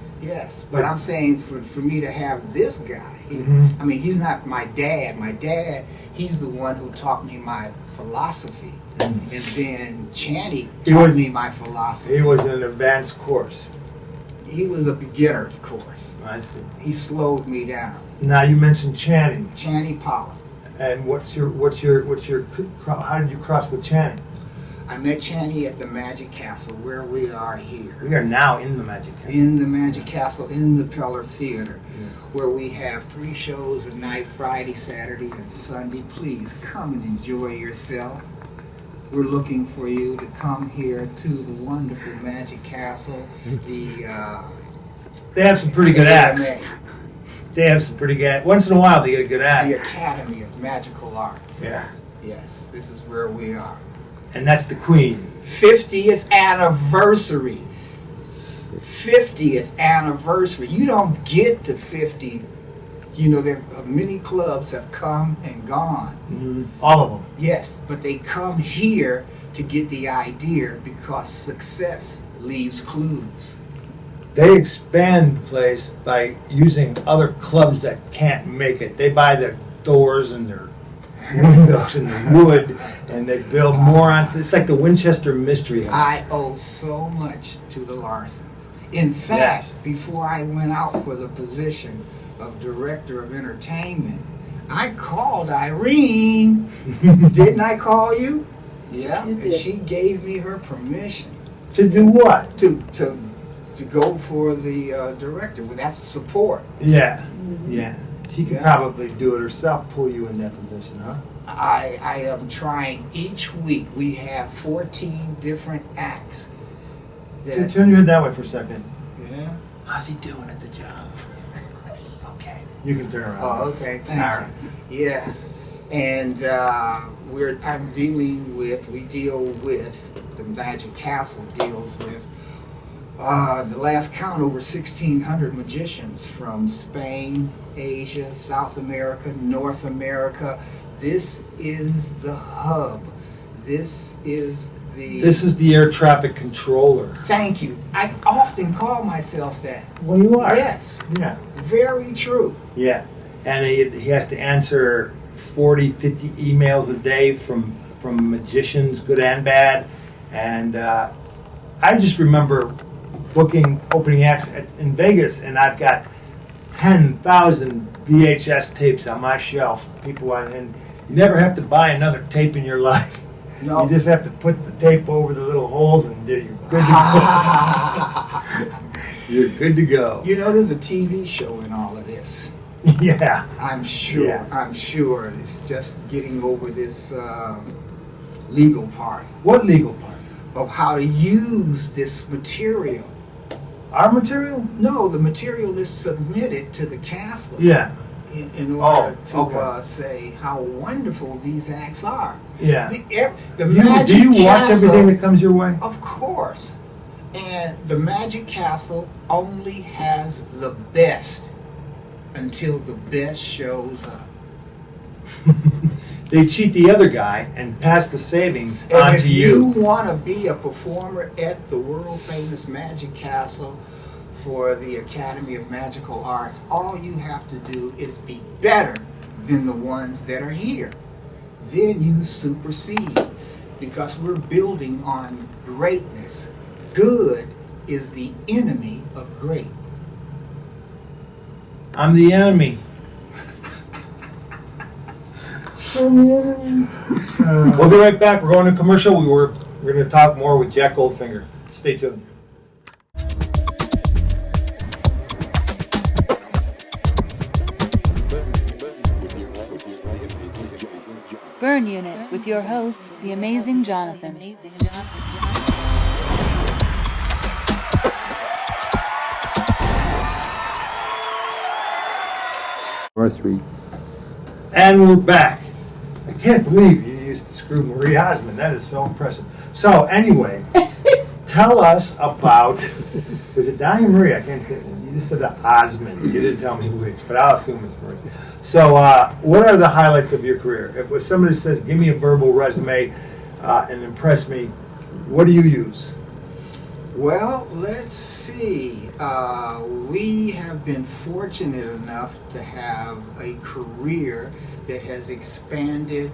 [SPEAKER 4] But I'm saying for me to have this guy,
[SPEAKER 3] Mhm.
[SPEAKER 4] I mean, he's not my dad. My dad, he's the one who taught me my philosophy.
[SPEAKER 3] Mhm.
[SPEAKER 4] And then Channy
[SPEAKER 3] He
[SPEAKER 4] taught
[SPEAKER 3] was-
[SPEAKER 4] me my philosophy.
[SPEAKER 3] He was an advanced course.
[SPEAKER 4] He was a beginner's course.
[SPEAKER 3] I see.
[SPEAKER 4] He slowed me down.
[SPEAKER 3] Now you mentioned Channing,
[SPEAKER 4] Channy Pollock.
[SPEAKER 3] and how did you cross with Channing?
[SPEAKER 4] I met Channy at the Magic Castle where we are here.
[SPEAKER 3] We are now in the Magic Castle.
[SPEAKER 4] In the Magic Castle, in the Peller Theater, where we have 3 shows a night, Friday, Saturday, and Sunday. Please come and enjoy yourself. We're looking for you to come here to the wonderful Magic Castle.
[SPEAKER 3] They have some pretty good acts.
[SPEAKER 4] AMA,
[SPEAKER 3] They have some pretty good. Once in a while, they get a good
[SPEAKER 4] the
[SPEAKER 3] act.
[SPEAKER 4] Academy of Magical Arts.
[SPEAKER 3] Yeah,
[SPEAKER 4] Yes, this is where we are.
[SPEAKER 3] and that's the Queen.
[SPEAKER 4] 50th anniversary. 50th anniversary. You don't get to 50. You know, there many clubs have come and gone.
[SPEAKER 3] All of them.
[SPEAKER 4] Yes, but they come here to get the idea because success leaves clues.
[SPEAKER 3] They expand the place by using other clubs that can't make it. They buy their doors and their windows and the wood, and they build more on. It's like the Winchester Mystery House.
[SPEAKER 4] I owe so much to the Larsons. In fact, before I went out for the position of Director of Entertainment, I called Irene. Didn't I call you? Yeah, and she gave me her permission
[SPEAKER 3] To do what?
[SPEAKER 4] to go for the director. Well, that's support.
[SPEAKER 3] Yeah, yeah. She could
[SPEAKER 4] Yeah.
[SPEAKER 3] probably do it herself, pull you in that position, huh?
[SPEAKER 4] I am trying each week. We have 14 different acts.
[SPEAKER 3] Turn your head that way for a second.
[SPEAKER 4] Yeah.
[SPEAKER 3] How's he doing at the job? Okay. You can turn around.
[SPEAKER 4] Oh, okay. Thank
[SPEAKER 3] All right.
[SPEAKER 4] you. Yes. And we deal with, the Magic Castle deals with, the last count, over 1,600 magicians from Spain, Asia, South America, North America. This is the hub. This is the
[SPEAKER 3] air traffic controller.
[SPEAKER 4] Thank you. I often call myself that.
[SPEAKER 3] Well, you are.
[SPEAKER 4] Yes.
[SPEAKER 3] Yeah.
[SPEAKER 4] Very true.
[SPEAKER 3] Yeah. And he has to answer 40, 50 emails a day from magicians, good and bad. And I just remember booking opening acts in Vegas, and I've got 10,000 VHS tapes on my shelf. And you never have to buy another tape in your life.
[SPEAKER 4] No.
[SPEAKER 3] You just have to put the tape over the little holes, and you're good to go. You're good to go.
[SPEAKER 4] You know, there's a TV show in all of this.
[SPEAKER 3] Yeah.
[SPEAKER 4] I'm sure.
[SPEAKER 3] Yeah.
[SPEAKER 4] I'm sure. It's just getting over this legal part
[SPEAKER 3] What legal part?
[SPEAKER 4] of how to use this material.
[SPEAKER 3] Our material?
[SPEAKER 4] No, the material is submitted to the castle.
[SPEAKER 3] Yeah.
[SPEAKER 4] In order
[SPEAKER 3] Oh,
[SPEAKER 4] to
[SPEAKER 3] okay.
[SPEAKER 4] say how wonderful these acts are.
[SPEAKER 3] Yeah.
[SPEAKER 4] The Magic
[SPEAKER 3] Do you watch
[SPEAKER 4] Castle,
[SPEAKER 3] everything that comes your way?
[SPEAKER 4] Of course. And the Magic Castle only has the best until the best shows up.
[SPEAKER 3] They cheat the other guy and pass the savings
[SPEAKER 4] And
[SPEAKER 3] on
[SPEAKER 4] if
[SPEAKER 3] to
[SPEAKER 4] you
[SPEAKER 3] you.
[SPEAKER 4] want to be a performer at the world famous Magic Castle for the Academy of Magical Arts, all you have to do is be better than the ones that are here. Then you supersede, because we're building on greatness. Good is the enemy of great.
[SPEAKER 3] I'm the enemy. We'll be right back. We're going to commercial. We're going to talk more with Jack Goldfinger. Stay tuned.
[SPEAKER 2] Burn Unit with your host, the amazing Johnathan.
[SPEAKER 3] Or three. And we're back. I can't believe you used to screw Marie Osmond. That is so impressive. So anyway, tell us about, was it Donnie or Marie? I can't say. You just said the Osmond. You didn't tell me which, but I'll assume it's Marie. So what are the highlights of your career? If somebody says, give me a verbal resume and impress me, what do you use?
[SPEAKER 4] Well, let's see. We have been fortunate enough to have a career that has expanded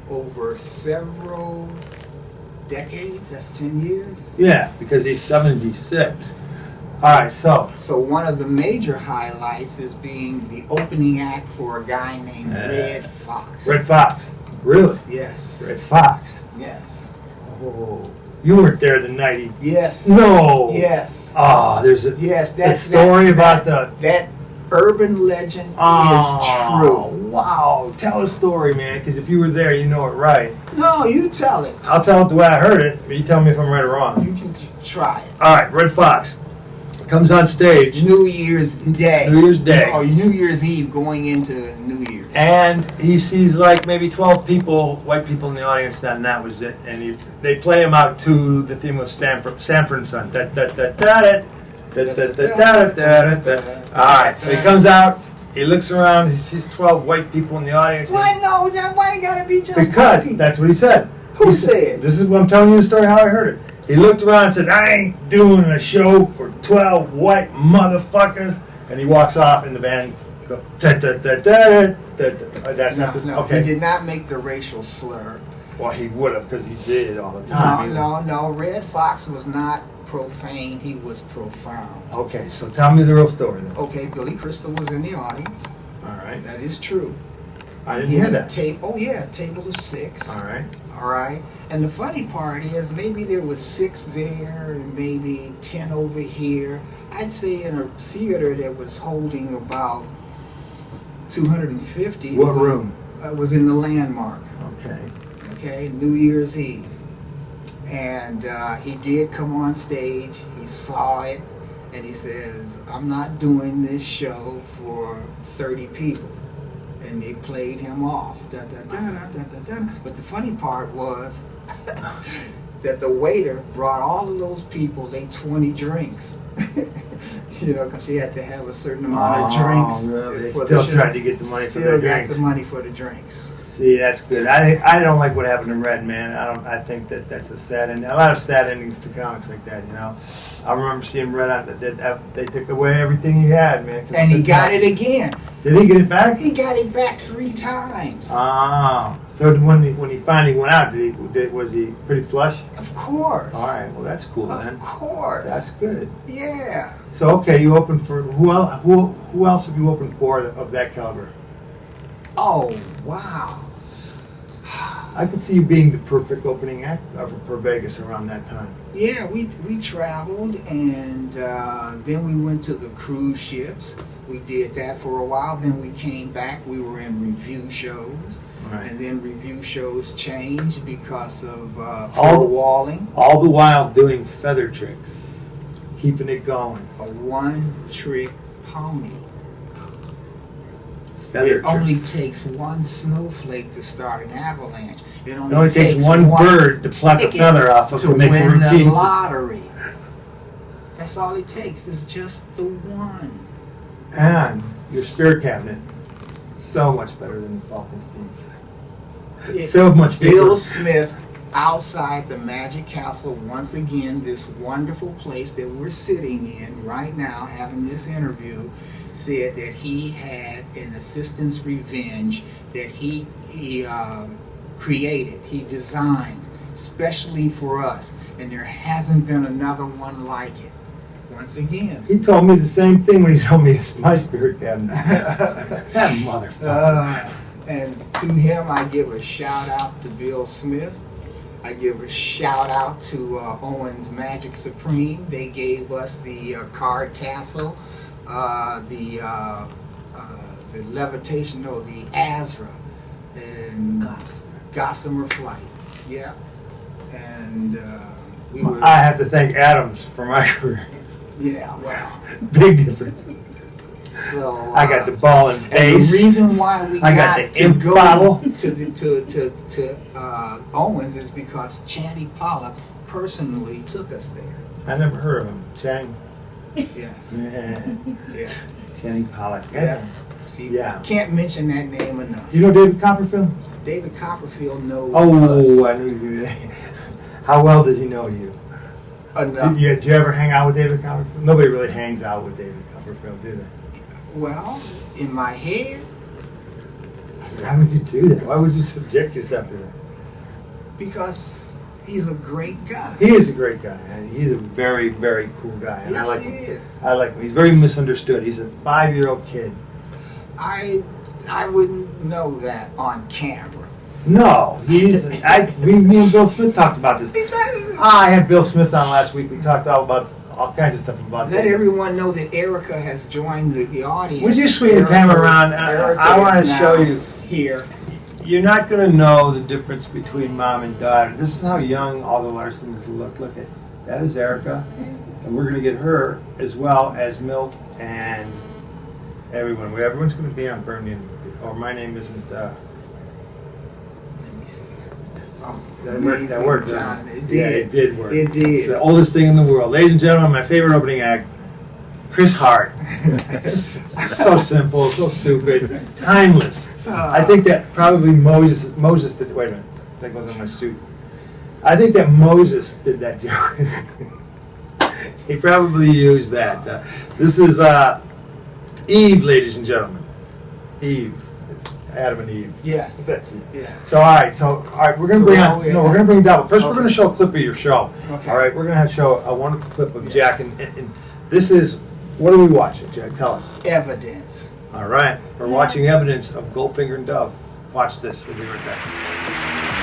[SPEAKER 4] over several decades. That's 10 years.
[SPEAKER 3] Yeah, because he's 76. All right, so.
[SPEAKER 4] So one of the major highlights is being the opening act for a guy named Red Fox.
[SPEAKER 3] Red Fox. Really?
[SPEAKER 4] Yes.
[SPEAKER 3] Red Fox.
[SPEAKER 4] Yes.
[SPEAKER 3] Oh. You weren't there the night he...
[SPEAKER 4] Yes.
[SPEAKER 3] No.
[SPEAKER 4] Yes.
[SPEAKER 3] Oh, there's a
[SPEAKER 4] Yes.
[SPEAKER 3] story about the...
[SPEAKER 4] That urban legend
[SPEAKER 3] Oh,
[SPEAKER 4] is true.
[SPEAKER 3] Wow. Tell a story, man, because if you were there, you know it right.
[SPEAKER 4] No, you tell it.
[SPEAKER 3] I'll tell it the way I heard it, but you tell me if I'm right or wrong.
[SPEAKER 4] You can try it.
[SPEAKER 3] All right, Red Fox comes on stage.
[SPEAKER 4] New Year's Day.
[SPEAKER 3] New Year's Day.
[SPEAKER 4] Or New Year's Eve going into New Year's.
[SPEAKER 3] And he sees like maybe 12 people, white people in the audience, and that was it. And they play him out to the theme of Sanford and Son. Da, da, da, da, da, da, da, da, da, da, da. All right, so he comes out, he looks around, he sees 12 white people in the audience.
[SPEAKER 4] Why no? Why it gotta be just
[SPEAKER 3] Because
[SPEAKER 4] white
[SPEAKER 3] that's what he said.
[SPEAKER 4] Who said?
[SPEAKER 3] This is what I'm telling you the story how I heard it. He looked around and said, I ain't doing a show for 12 white motherfuckers. And he walks off and the band goes, da, da, da, da, da, da, da. That's not the...
[SPEAKER 4] No,
[SPEAKER 3] Okay.
[SPEAKER 4] he did not make the racial slur.
[SPEAKER 3] Well, he would have because he did it all the time.
[SPEAKER 4] No. Red Fox was not profane. He was profound.
[SPEAKER 3] Okay, so tell me the real story then.
[SPEAKER 4] Okay, Billy Crystal was in the audience.
[SPEAKER 3] All right.
[SPEAKER 4] That is true.
[SPEAKER 3] I didn't
[SPEAKER 4] He
[SPEAKER 3] hear
[SPEAKER 4] had
[SPEAKER 3] that.
[SPEAKER 4] a table of 6.
[SPEAKER 3] All right.
[SPEAKER 4] All right. And the funny part is maybe there was 6 there and maybe 10 over here. I'd say in a theater that was holding about 250.
[SPEAKER 3] What room?
[SPEAKER 4] It was in the Landmark.
[SPEAKER 3] Okay.
[SPEAKER 4] Okay, New Year's Eve. And he did come on stage. He saw it. And he says, I'm not doing this show for 30 people. And they played him off. Dun, dun, dun, dun, dun, dun, dun. But the funny part was that the waiter brought all of those people they 20 drinks. You know, because she had to have a certain amount of drinks.
[SPEAKER 3] Really? They
[SPEAKER 4] for
[SPEAKER 3] still
[SPEAKER 4] the show.
[SPEAKER 3] tried to get the money for their
[SPEAKER 4] Still got
[SPEAKER 3] drinks.
[SPEAKER 4] the money for the drinks.
[SPEAKER 3] See, that's good. I don't like what happened to Red, man. I think that's a sad ending. A lot of sad endings to comics like that, you know. I remember seeing Red on they took away everything he had, man.
[SPEAKER 4] And he got it again.
[SPEAKER 3] Did he get it back?
[SPEAKER 4] He got it back 3 times.
[SPEAKER 3] So when he finally went out, was he pretty flush?
[SPEAKER 4] Of course.
[SPEAKER 3] All right, well that's cool then.
[SPEAKER 4] Of course.
[SPEAKER 3] That's good.
[SPEAKER 4] Yeah.
[SPEAKER 3] So okay, you opened for who else have you opened for of that caliber?
[SPEAKER 4] Oh, wow.
[SPEAKER 3] I could see you being the perfect opening act for Vegas around that time.
[SPEAKER 4] Yeah, we traveled, and then we went to the cruise ships. We did that for a while. Then we came back. We were in review shows.
[SPEAKER 3] Right.
[SPEAKER 4] And then review shows changed because of
[SPEAKER 3] All-
[SPEAKER 4] walling.
[SPEAKER 3] All the while doing feather tricks, keeping it going.
[SPEAKER 4] A one-trick pony.
[SPEAKER 3] Feather
[SPEAKER 4] It only
[SPEAKER 3] tricks.
[SPEAKER 4] takes one snowflake to start an avalanche. It
[SPEAKER 3] It only takes one bird to pluck a
[SPEAKER 4] ticket
[SPEAKER 3] feather off of
[SPEAKER 4] to
[SPEAKER 3] to make a
[SPEAKER 4] win the
[SPEAKER 3] routine.
[SPEAKER 4] lottery. That's all it takes. Is just the one.
[SPEAKER 3] And your spirit cabinet, so much better than the Falkenstein's. So much bigger.
[SPEAKER 4] Bill Smith outside the Magic Castle once again. This wonderful place that we're sitting in right now, having this interview, said that he had an assistant's revenge that he created, he designed, especially for us, and there hasn't been another one like it. Once again.
[SPEAKER 3] He told me the same thing when he told me it's my spirit cabinet. That motherfucker.
[SPEAKER 4] And to him, I give a shout out to Bill Smith. I give a shout out to Owens Magic Supreme. They gave us the card castle, the levitation, no, the Azra, and Gossamer Flight. Yeah. And we were.
[SPEAKER 3] I have to thank Adams for my career.
[SPEAKER 4] Yeah, well.
[SPEAKER 3] Big difference.
[SPEAKER 4] So
[SPEAKER 3] I got the ball and
[SPEAKER 4] and
[SPEAKER 3] base.
[SPEAKER 4] the reason why we
[SPEAKER 3] I got
[SPEAKER 4] got
[SPEAKER 3] the
[SPEAKER 4] to
[SPEAKER 3] imp
[SPEAKER 4] go
[SPEAKER 3] bottle.
[SPEAKER 4] to Owens is because Channy Pollock personally took us there.
[SPEAKER 3] I never heard of him. Chang.
[SPEAKER 4] Yes.
[SPEAKER 3] Yeah.
[SPEAKER 4] Yeah.
[SPEAKER 3] Channing Pollock.
[SPEAKER 4] Yeah. See,
[SPEAKER 3] Yeah.
[SPEAKER 4] can't mention that name enough.
[SPEAKER 3] Do you know David Copperfield?
[SPEAKER 4] David Copperfield knows
[SPEAKER 3] Oh,
[SPEAKER 4] us
[SPEAKER 3] I knew you. How well did he know you?
[SPEAKER 4] enough.
[SPEAKER 3] Did you ever hang out with David Copperfield? Nobody really hangs out with David Copperfield, do they?
[SPEAKER 4] Well, in my head,
[SPEAKER 3] Why would you do that? Why would you subject yourself to that?
[SPEAKER 4] because he's a great guy.
[SPEAKER 3] He is a great guy, and he's a very, very cool guy. And I
[SPEAKER 4] Yes,
[SPEAKER 3] like
[SPEAKER 4] he
[SPEAKER 3] him.
[SPEAKER 4] is.
[SPEAKER 3] I like him. He's very misunderstood. He's a 5-year-old kid.
[SPEAKER 4] I wouldn't know that on camera.
[SPEAKER 3] No, he's. Me and Bill Smith talked about this.
[SPEAKER 4] He tried to
[SPEAKER 3] I had Bill Smith on last week. We talked all about all kinds of stuff about
[SPEAKER 4] let
[SPEAKER 3] that.
[SPEAKER 4] everyone know that Erica has joined the audience.
[SPEAKER 3] Would you swing the
[SPEAKER 4] Erica-
[SPEAKER 3] camera around?
[SPEAKER 4] Erica
[SPEAKER 3] I want to
[SPEAKER 4] is
[SPEAKER 3] show
[SPEAKER 4] now
[SPEAKER 3] you.
[SPEAKER 4] here.
[SPEAKER 3] You're not going to know the difference between mom and daughter. This is how young all the Larsons look. Look at that is Erica, and we're going to get her as well as Milt and everyone. Everyone's going to be on Burn Unit. Or my name isn't.
[SPEAKER 4] Let me see. Oh,
[SPEAKER 3] That worked. That worked.
[SPEAKER 4] John. It did.
[SPEAKER 3] Yeah, it did work.
[SPEAKER 4] It did.
[SPEAKER 3] It's the oldest thing in the world, ladies and gentlemen. My favorite opening act, Chris Hart. It's just so simple, so stupid, timeless. I think that probably Moses did. Wait a minute, that goes on my suit. I think that Moses did that joke. He probably used that. This is Eve, ladies and gentlemen. Eve, Adam and Eve.
[SPEAKER 4] Yes.
[SPEAKER 3] That's it.
[SPEAKER 4] Yeah.
[SPEAKER 3] So all right, we're gonna
[SPEAKER 4] So
[SPEAKER 3] bring
[SPEAKER 4] now
[SPEAKER 3] on.
[SPEAKER 4] we
[SPEAKER 3] No,
[SPEAKER 4] have-
[SPEAKER 3] we're gonna bring Double. First,
[SPEAKER 4] Okay.
[SPEAKER 3] we're gonna show a clip of your show.
[SPEAKER 4] Okay.
[SPEAKER 3] All right, we're gonna show a wonderful clip of
[SPEAKER 4] Yes.
[SPEAKER 3] Jack, and this is what are we watching, Jack? Tell us.
[SPEAKER 4] Evidence.
[SPEAKER 3] All right, we're watching evidence of Goldfinger and Dove. Watch this. We'll be right back.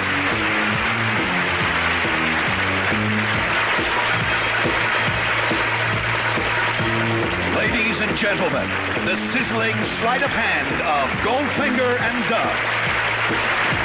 [SPEAKER 5] Ladies and gentlemen, the sizzling sleight of hand of Goldfinger and Dove.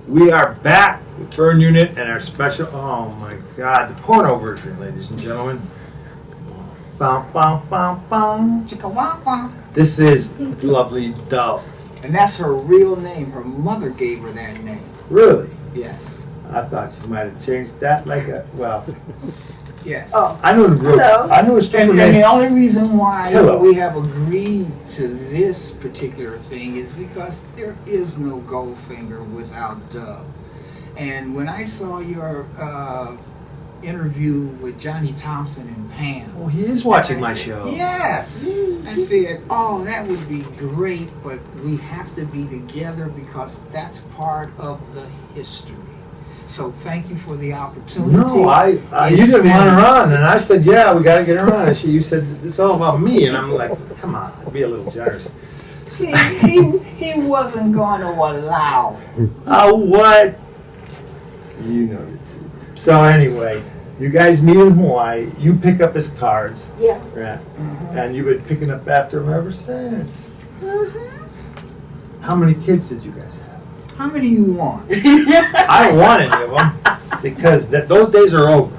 [SPEAKER 3] We are back with Burn Unit and our special, oh my God, the porno version, ladies and gentlemen. Bum, bum, bum, bum.
[SPEAKER 4] Chicka wah wah.
[SPEAKER 3] This is Lovely Doe.
[SPEAKER 4] And that's her real name. Her mother gave her that name.
[SPEAKER 3] Really?
[SPEAKER 4] Yes.
[SPEAKER 3] I thought you might have changed that like a, well,
[SPEAKER 4] Yes.
[SPEAKER 6] Oh,
[SPEAKER 3] I know the real,
[SPEAKER 6] Hello.
[SPEAKER 3] I know a stripper
[SPEAKER 4] And the
[SPEAKER 3] name.
[SPEAKER 4] only reason why
[SPEAKER 3] Hello.
[SPEAKER 4] we have agreed to this particular thing is because there is no Goldfinger without Doe. And when I saw your interview with Johnny Thompson and Pam,
[SPEAKER 3] Oh, he is watching
[SPEAKER 4] I
[SPEAKER 3] my
[SPEAKER 4] said,
[SPEAKER 3] show.
[SPEAKER 4] Yes. I said, oh, that would be great, but we have to be together because that's part of the history. So thank you for the opportunity.
[SPEAKER 3] No, I you
[SPEAKER 4] It's
[SPEAKER 3] didn't
[SPEAKER 4] been-
[SPEAKER 3] want her on, and I said, yeah, we got to get her on. And you said, it's all about me, and I'm like, come on, be a little generous.
[SPEAKER 4] See, he wasn't going to allow it.
[SPEAKER 3] Oh, what? You know the truth. So anyway, you guys meet in Hawaii. You pick up his cards,
[SPEAKER 6] yeah.
[SPEAKER 3] right? And you've been picking up after him ever since. How many kids did you guys have?
[SPEAKER 4] How many you want?
[SPEAKER 3] I don't want any of them because those days are over.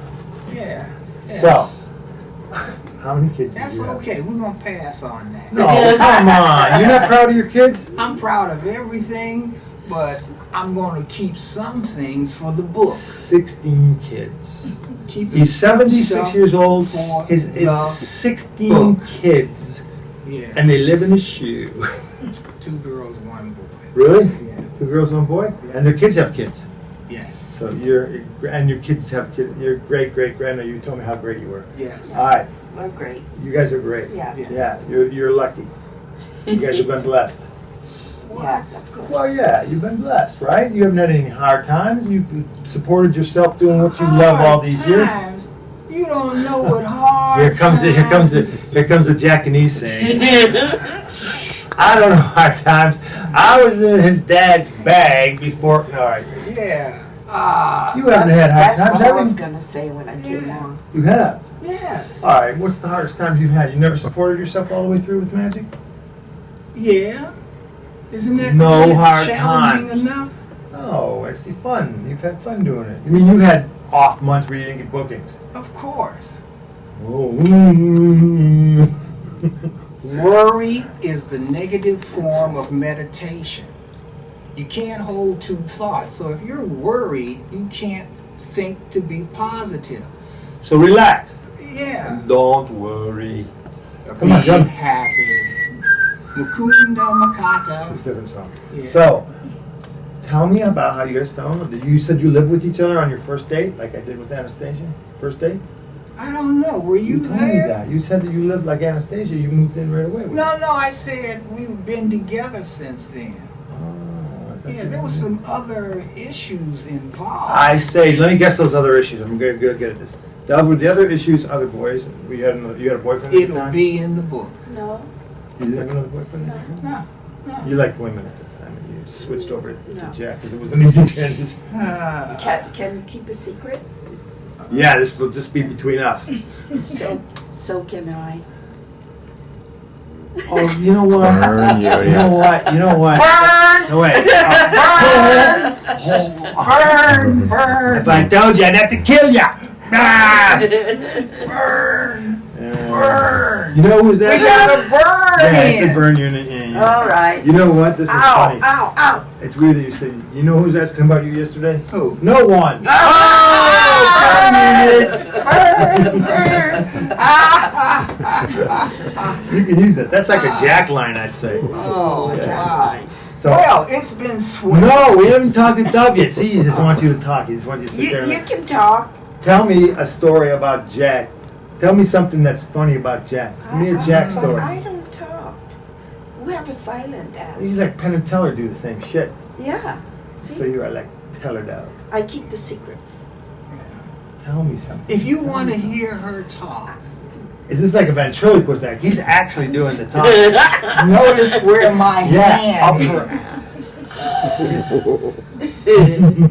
[SPEAKER 4] Yeah.
[SPEAKER 3] So, how many kids
[SPEAKER 4] That's
[SPEAKER 3] did you have?
[SPEAKER 4] okay. We're going to pass on that.
[SPEAKER 3] No, come on. You're not proud of your kids?
[SPEAKER 4] I'm proud of everything, but I'm going to keep some things for the book.
[SPEAKER 3] 16 kids.
[SPEAKER 4] Keep
[SPEAKER 3] He's
[SPEAKER 4] some
[SPEAKER 3] 76
[SPEAKER 4] stuff
[SPEAKER 3] years old.
[SPEAKER 4] for
[SPEAKER 3] His
[SPEAKER 4] the
[SPEAKER 3] 16
[SPEAKER 4] book.
[SPEAKER 3] kids,
[SPEAKER 4] Yeah.
[SPEAKER 3] and they live in a shoe.
[SPEAKER 4] 2 girls, 1 boy.
[SPEAKER 3] Really?
[SPEAKER 4] Yeah.
[SPEAKER 3] 2 girls, 1 boy? And their kids have kids.
[SPEAKER 4] Yes.
[SPEAKER 3] So your kids have kids. Your great grandma. You told me how great you were.
[SPEAKER 4] Yes.
[SPEAKER 3] All right,
[SPEAKER 6] We're great.
[SPEAKER 3] you guys are great.
[SPEAKER 6] Yeah.
[SPEAKER 4] Yes.
[SPEAKER 3] Yeah, you're lucky. You guys have been blessed.
[SPEAKER 6] Yes, of course.
[SPEAKER 3] Well, yeah, you've been blessed, right? You haven't had any hard times. You supported yourself doing what you love all these years.
[SPEAKER 4] Times, you don't know what hard
[SPEAKER 3] Here comes the Japanese saying. I don't know hard times. I was in his dad's bag before. All right,
[SPEAKER 4] Yeah.
[SPEAKER 3] you haven't had hard
[SPEAKER 6] That's
[SPEAKER 3] times,
[SPEAKER 6] what I was
[SPEAKER 3] have you?
[SPEAKER 6] going to say when I came
[SPEAKER 4] Yeah.
[SPEAKER 6] on.
[SPEAKER 3] You have.
[SPEAKER 4] Yes.
[SPEAKER 3] All right, what's the hardest times you've had? You never supported yourself all the way through with magic?
[SPEAKER 4] Yeah. Isn't that
[SPEAKER 3] No hard
[SPEAKER 4] challenging
[SPEAKER 3] times.
[SPEAKER 4] enough?
[SPEAKER 3] No, it's the fun. You've had fun doing it. I mean, you had off months where you didn't get bookings.
[SPEAKER 4] Of course.
[SPEAKER 3] Oh.
[SPEAKER 4] Worry is the negative form of meditation. You can't hold 2 thoughts. So if you're worried, you can't think to be positive.
[SPEAKER 3] So relax.
[SPEAKER 4] Yeah.
[SPEAKER 3] Don't worry.
[SPEAKER 4] Be
[SPEAKER 3] Come on, John.
[SPEAKER 4] happy. Mukunda Makata.
[SPEAKER 3] Different song.
[SPEAKER 4] Yeah.
[SPEAKER 3] So, tell me about how you guys fell in love. You said you lived with each other on your first date, like I did with Anastasia? First date?
[SPEAKER 4] I don't know. Were you
[SPEAKER 3] told me
[SPEAKER 4] there?
[SPEAKER 3] that. You said that you lived like Anastasia. You moved in right away. With
[SPEAKER 4] No,
[SPEAKER 3] her.
[SPEAKER 4] no. I said we've been together since then.
[SPEAKER 3] Oh, I thought
[SPEAKER 4] Yeah,
[SPEAKER 3] you
[SPEAKER 4] there was
[SPEAKER 3] did.
[SPEAKER 4] some other issues involved.
[SPEAKER 3] I say, let me guess those other issues. I'm going to get at this. The other issues, other boys. You had a boyfriend at the
[SPEAKER 4] It'll
[SPEAKER 3] time?
[SPEAKER 4] be in the book.
[SPEAKER 6] No,
[SPEAKER 3] You didn't have another boyfriend?
[SPEAKER 4] No, no.
[SPEAKER 3] You liked women at the time, and you switched over to
[SPEAKER 6] No.
[SPEAKER 3] Jack because it was an easy transition.
[SPEAKER 6] can you keep a secret?
[SPEAKER 3] Yeah, this will just be between us.
[SPEAKER 6] So can I.
[SPEAKER 3] Oh, you know what?
[SPEAKER 1] Burn,
[SPEAKER 3] You know what? You know what?
[SPEAKER 4] Burn!
[SPEAKER 3] No, wait.
[SPEAKER 4] Burn! Burn!
[SPEAKER 3] If I told you, I'd have to kill you. Ah!
[SPEAKER 4] Burn! Burn!
[SPEAKER 3] You know who's
[SPEAKER 4] We
[SPEAKER 3] that?
[SPEAKER 4] got a burn
[SPEAKER 3] Yeah, it's
[SPEAKER 4] in.
[SPEAKER 3] a burn unit. Yeah, yeah.
[SPEAKER 6] All right.
[SPEAKER 3] You know what? This is
[SPEAKER 6] Ow,
[SPEAKER 3] funny.
[SPEAKER 6] ow, ow.
[SPEAKER 3] It's weird that you say, you know who's asking about you yesterday?
[SPEAKER 4] Who?
[SPEAKER 3] No one. You can use that. That's like a Jack line, I'd say.
[SPEAKER 4] Oh, wow.
[SPEAKER 3] So,
[SPEAKER 4] Well, it's been sweet.
[SPEAKER 3] no, we haven't talked to Dub yet. See, he doesn't want you to talk. He just wants you to sit there.
[SPEAKER 6] You
[SPEAKER 3] And
[SPEAKER 6] can talk.
[SPEAKER 3] tell me a story about Jack. Tell me something that's funny about Jack. Give me a Jack
[SPEAKER 6] But
[SPEAKER 3] story.
[SPEAKER 6] I don't talk. We have a silent app.
[SPEAKER 3] He's like Penn and Teller do the same shit.
[SPEAKER 6] Yeah. See,
[SPEAKER 3] So you are like Teller Dub.
[SPEAKER 6] I keep the secrets.
[SPEAKER 3] Tell me something.
[SPEAKER 4] If you want to hear her talk,
[SPEAKER 3] Is this like a ventriloquist act? He's actually doing the talking.
[SPEAKER 4] notice where my
[SPEAKER 3] Yeah, up
[SPEAKER 4] hand
[SPEAKER 3] here.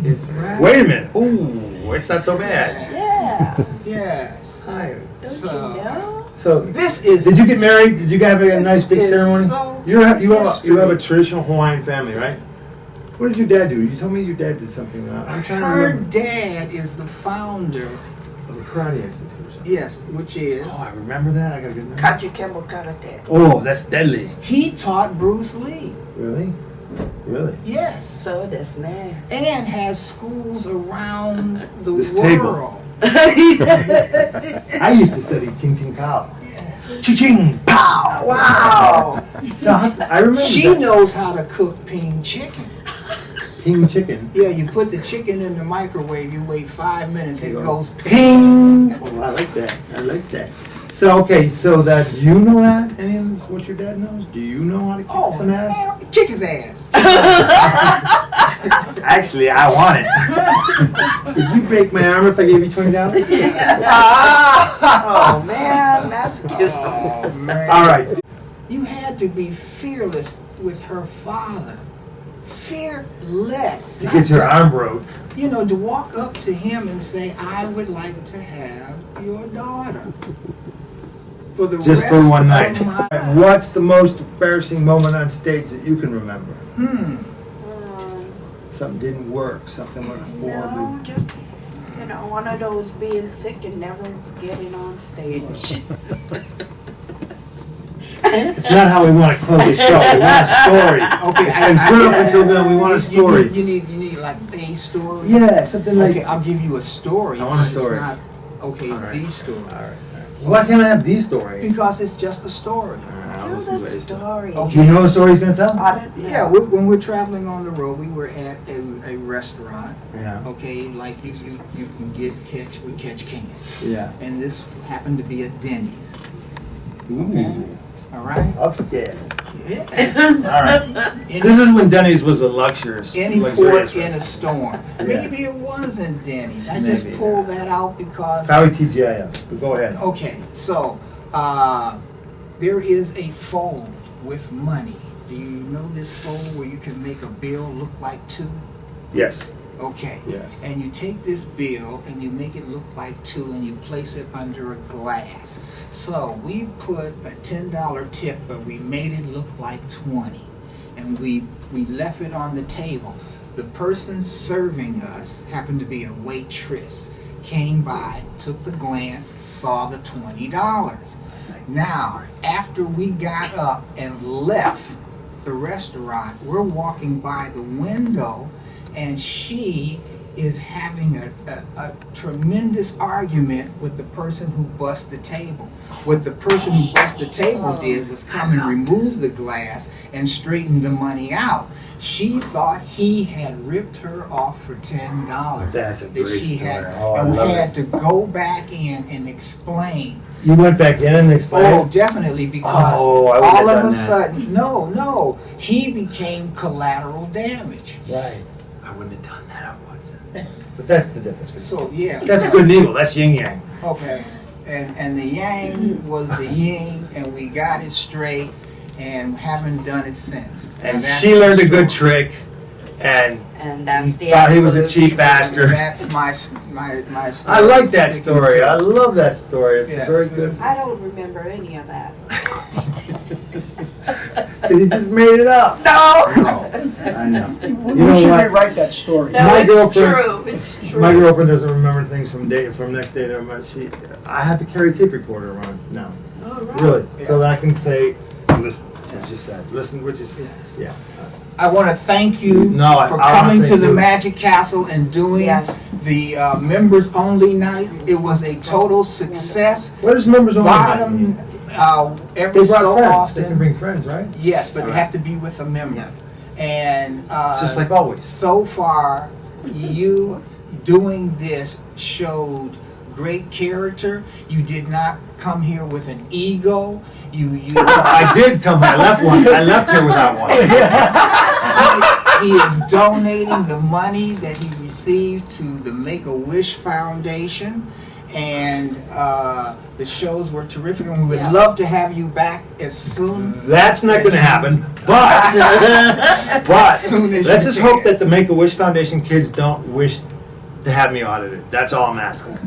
[SPEAKER 4] It's right.
[SPEAKER 3] Wait a minute. Ooh, it's not so bad.
[SPEAKER 6] Yeah.
[SPEAKER 4] Yes.
[SPEAKER 6] Don't
[SPEAKER 4] So-
[SPEAKER 6] you know?
[SPEAKER 3] So,
[SPEAKER 4] This is.
[SPEAKER 3] did you get married? Did you have a
[SPEAKER 4] This
[SPEAKER 3] nice big
[SPEAKER 4] is
[SPEAKER 3] ceremony?
[SPEAKER 4] so
[SPEAKER 3] you have a
[SPEAKER 4] history.
[SPEAKER 3] traditional Hawaiian family, right? What did your dad do? You told me your dad did something. I'm trying to
[SPEAKER 4] Her
[SPEAKER 3] remember.
[SPEAKER 4] dad is the founder,
[SPEAKER 3] Of a karate institute or something.
[SPEAKER 4] yes, which is.
[SPEAKER 3] Oh, I remember that. I got a good memory.
[SPEAKER 6] Kachikembo karate.
[SPEAKER 3] Oh, that's deadly.
[SPEAKER 4] He taught Bruce Lee,
[SPEAKER 3] Really? Really?
[SPEAKER 4] yes,
[SPEAKER 6] So desu ne.
[SPEAKER 4] and has schools around the
[SPEAKER 3] This table.
[SPEAKER 4] world.
[SPEAKER 3] I used to study Ching Ching Pow. Ching Ching Pow!
[SPEAKER 6] Wow.
[SPEAKER 3] So I remember
[SPEAKER 4] She
[SPEAKER 3] that.
[SPEAKER 4] knows how to cook ping chicken.
[SPEAKER 3] Ping chicken.
[SPEAKER 4] Yeah, you put the chicken in the microwave, you wait 5 minutes, it
[SPEAKER 3] There you go.
[SPEAKER 4] goes ping.
[SPEAKER 3] Ping! Oh, I like that. I like that. So, okay, so that you know that? Any of this, what your dad knows? Do you know how to kick
[SPEAKER 4] Oh,
[SPEAKER 3] some ass?
[SPEAKER 4] hell, kick his ass.
[SPEAKER 3] Actually, I want it. Would you break my arm if I gave you $20?
[SPEAKER 6] Oh man, masochism.
[SPEAKER 4] Oh, man.
[SPEAKER 3] All right.
[SPEAKER 4] You had to be fearless with her father. Fearless.
[SPEAKER 3] To get your arm broke.
[SPEAKER 4] You know, to walk up to him and say, I would like to have your daughter. For the
[SPEAKER 3] Just
[SPEAKER 4] rest
[SPEAKER 3] for one night.
[SPEAKER 4] of my...
[SPEAKER 3] What's the most embarrassing moment on stage that you can remember? Something didn't work. Something went horribly.
[SPEAKER 6] No, just one of those being sick and never getting on stage.
[SPEAKER 3] It's not how we want to close the show. We want a story.
[SPEAKER 4] Okay,
[SPEAKER 3] It's been good up until then. We want a story.
[SPEAKER 4] You need like a story?
[SPEAKER 3] Yeah, something like.
[SPEAKER 4] Okay, I'll give you a story.
[SPEAKER 3] I want a
[SPEAKER 4] but
[SPEAKER 3] story.
[SPEAKER 4] It's not, okay,
[SPEAKER 3] All right.
[SPEAKER 4] the story.
[SPEAKER 3] All right. Why can't I have the story?
[SPEAKER 4] Because it's just a story.
[SPEAKER 6] Tell
[SPEAKER 3] listen
[SPEAKER 6] the
[SPEAKER 3] to it.
[SPEAKER 6] story.
[SPEAKER 4] Okay.
[SPEAKER 3] Do you know the story he's going to tell?
[SPEAKER 6] I don't know.
[SPEAKER 4] Yeah, when we're traveling on the road, we were at a restaurant.
[SPEAKER 3] Yeah.
[SPEAKER 4] Okay, like you can catch can.
[SPEAKER 3] Yeah.
[SPEAKER 4] And this happened to be a Denny's.
[SPEAKER 3] Ooh.
[SPEAKER 4] All right.
[SPEAKER 3] Upstairs.
[SPEAKER 4] Yeah.
[SPEAKER 3] All right. This is when Denny's was a luxurious.
[SPEAKER 4] Any
[SPEAKER 3] luxurious
[SPEAKER 4] port in a
[SPEAKER 3] restaurant.
[SPEAKER 4] storm.
[SPEAKER 3] Yeah.
[SPEAKER 4] Maybe it wasn't Denny's. I just
[SPEAKER 3] Maybe,
[SPEAKER 4] pulled that out because.
[SPEAKER 3] Probably TGIF. But go ahead.
[SPEAKER 4] Okay, so there is a fold with money. Do you know this fold where you can make a bill look like two?
[SPEAKER 3] Yes.
[SPEAKER 4] Okay.
[SPEAKER 3] Yes.
[SPEAKER 4] And you take this bill and you make it look like two and you place it under a glass. So we put a $10 tip, but we made it look like 20. And we left it on the table. The person serving us happened to be a waitress. Came by, took the glance, saw the $20. Now, after we got up and left the restaurant, we're walking by the window and she is having a tremendous argument with the person who bust the table. What the person who bust the table did was come and remove the glass and straighten the money out. She thought he had ripped her off for $10.
[SPEAKER 3] That's a
[SPEAKER 4] that
[SPEAKER 3] great
[SPEAKER 4] she had,
[SPEAKER 3] story. Oh, I
[SPEAKER 4] and we
[SPEAKER 3] love
[SPEAKER 4] had
[SPEAKER 3] it.
[SPEAKER 4] to go back in and explain.
[SPEAKER 3] You went back in and explained?
[SPEAKER 4] Oh, definitely, because
[SPEAKER 3] Oh, I wouldn't
[SPEAKER 4] all
[SPEAKER 3] have
[SPEAKER 4] of
[SPEAKER 3] done
[SPEAKER 4] a
[SPEAKER 3] that.
[SPEAKER 4] sudden, no, he became collateral damage.
[SPEAKER 3] Right. I wouldn't have done that. I wasn't. But that's the difference.
[SPEAKER 4] So yeah,
[SPEAKER 3] That's good and evil. That's yin yang.
[SPEAKER 4] okay, and the yang was the yin, and we got it straight, and haven't done it since.
[SPEAKER 3] And
[SPEAKER 4] that's
[SPEAKER 3] she learned
[SPEAKER 4] the
[SPEAKER 3] a good
[SPEAKER 4] story.
[SPEAKER 3] trick, and
[SPEAKER 6] And that's the
[SPEAKER 3] thought he was a
[SPEAKER 6] absolute
[SPEAKER 3] cheap bastard.
[SPEAKER 4] That's my story.
[SPEAKER 3] I like that
[SPEAKER 4] Sticking
[SPEAKER 3] story.
[SPEAKER 4] to
[SPEAKER 3] I
[SPEAKER 4] it.
[SPEAKER 3] love that story. It's
[SPEAKER 4] Yes.
[SPEAKER 3] very good.
[SPEAKER 6] I don't remember any of that.
[SPEAKER 3] He just made it up.
[SPEAKER 6] No!
[SPEAKER 3] I know.
[SPEAKER 7] We
[SPEAKER 3] You know
[SPEAKER 7] should
[SPEAKER 3] what?
[SPEAKER 7] rewrite that story.
[SPEAKER 6] No,
[SPEAKER 3] My
[SPEAKER 6] it's
[SPEAKER 3] girlfriend-
[SPEAKER 6] true. It's true.
[SPEAKER 3] My girlfriend doesn't remember things from next day to much. I have to carry a tape recorder around now.
[SPEAKER 6] All right.
[SPEAKER 3] Really, so that I can say, listen. That's what you said. Listen what you said.
[SPEAKER 4] Yes.
[SPEAKER 3] Yeah.
[SPEAKER 4] I want to thank you
[SPEAKER 3] No,
[SPEAKER 4] for
[SPEAKER 3] I wanna
[SPEAKER 4] coming to
[SPEAKER 3] thank
[SPEAKER 4] the
[SPEAKER 3] you.
[SPEAKER 4] Magic Castle and doing
[SPEAKER 7] Yes.
[SPEAKER 4] the members only night. It was a total success.
[SPEAKER 3] What is members only?
[SPEAKER 4] Bottom, every
[SPEAKER 3] They brought
[SPEAKER 4] so
[SPEAKER 3] friends. They can
[SPEAKER 4] often.
[SPEAKER 3] bring friends, right?
[SPEAKER 4] Yes, but they
[SPEAKER 3] All
[SPEAKER 4] have to be with a member. And
[SPEAKER 3] Just like always.
[SPEAKER 4] so far, you doing this showed great character. You did not come here with an ego. You
[SPEAKER 3] I did come. I left one. I left here without one.
[SPEAKER 4] he is donating the money that he received to the Make-A-Wish Foundation, and the shows were terrific, and we would love to have you back as soon.
[SPEAKER 3] That's not going to happen. But
[SPEAKER 4] Soon as
[SPEAKER 3] let's
[SPEAKER 4] you
[SPEAKER 3] just
[SPEAKER 4] can.
[SPEAKER 3] hope that the Make-A-Wish Foundation kids don't wish to have me audited. That's all I'm asking.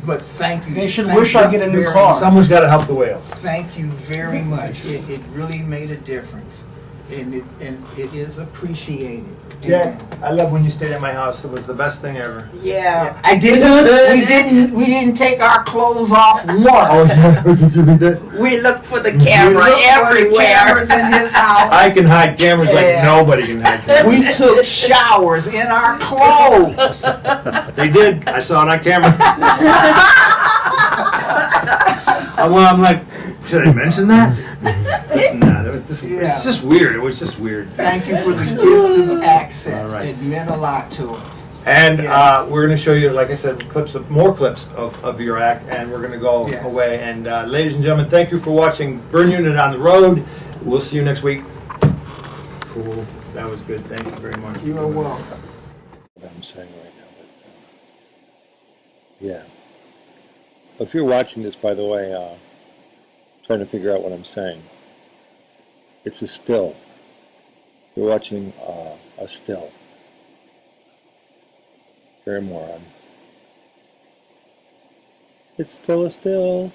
[SPEAKER 4] But thank you.
[SPEAKER 8] They should
[SPEAKER 4] Thank
[SPEAKER 8] wish
[SPEAKER 4] you
[SPEAKER 8] I get a new
[SPEAKER 4] very-
[SPEAKER 8] car.
[SPEAKER 3] Someone's got to help the whales.
[SPEAKER 4] Thank you very much. It really made a difference, and it is appreciated.
[SPEAKER 3] Jack, I love when you stayed at my house. It was the best thing ever.
[SPEAKER 7] Yeah.
[SPEAKER 4] I didn't. We didn't take our clothes off once.
[SPEAKER 3] yeah. Did you read that?
[SPEAKER 7] We looked for the
[SPEAKER 4] We
[SPEAKER 7] camera
[SPEAKER 4] looked for the
[SPEAKER 7] everywhere.
[SPEAKER 4] cameras in his house.
[SPEAKER 3] I can hide cameras like
[SPEAKER 4] Yeah.
[SPEAKER 3] nobody can hide cameras.
[SPEAKER 4] We took showers in our clothes.
[SPEAKER 3] They did. I saw it on camera. I'm like, should I mention that? Nah, that was just, it's just weird. It was just weird.
[SPEAKER 4] Thank you for the gift of access.
[SPEAKER 3] All right.
[SPEAKER 4] It meant a lot to us.
[SPEAKER 3] And
[SPEAKER 4] Yes.
[SPEAKER 3] we're going to show you, like I said, more clips of your act, and we're going to go
[SPEAKER 4] Yes.
[SPEAKER 3] away. And ladies and gentlemen, thank you for watching Burn Unit on the Road. We'll see you next week. Cool. That was good. Thank you very much.
[SPEAKER 4] You are welcome.
[SPEAKER 9] What I'm saying right now. But, yeah. If you're watching this, by the way, trying to figure out what I'm saying, it's a still. You're watching a still. You're a moron. It's still a still.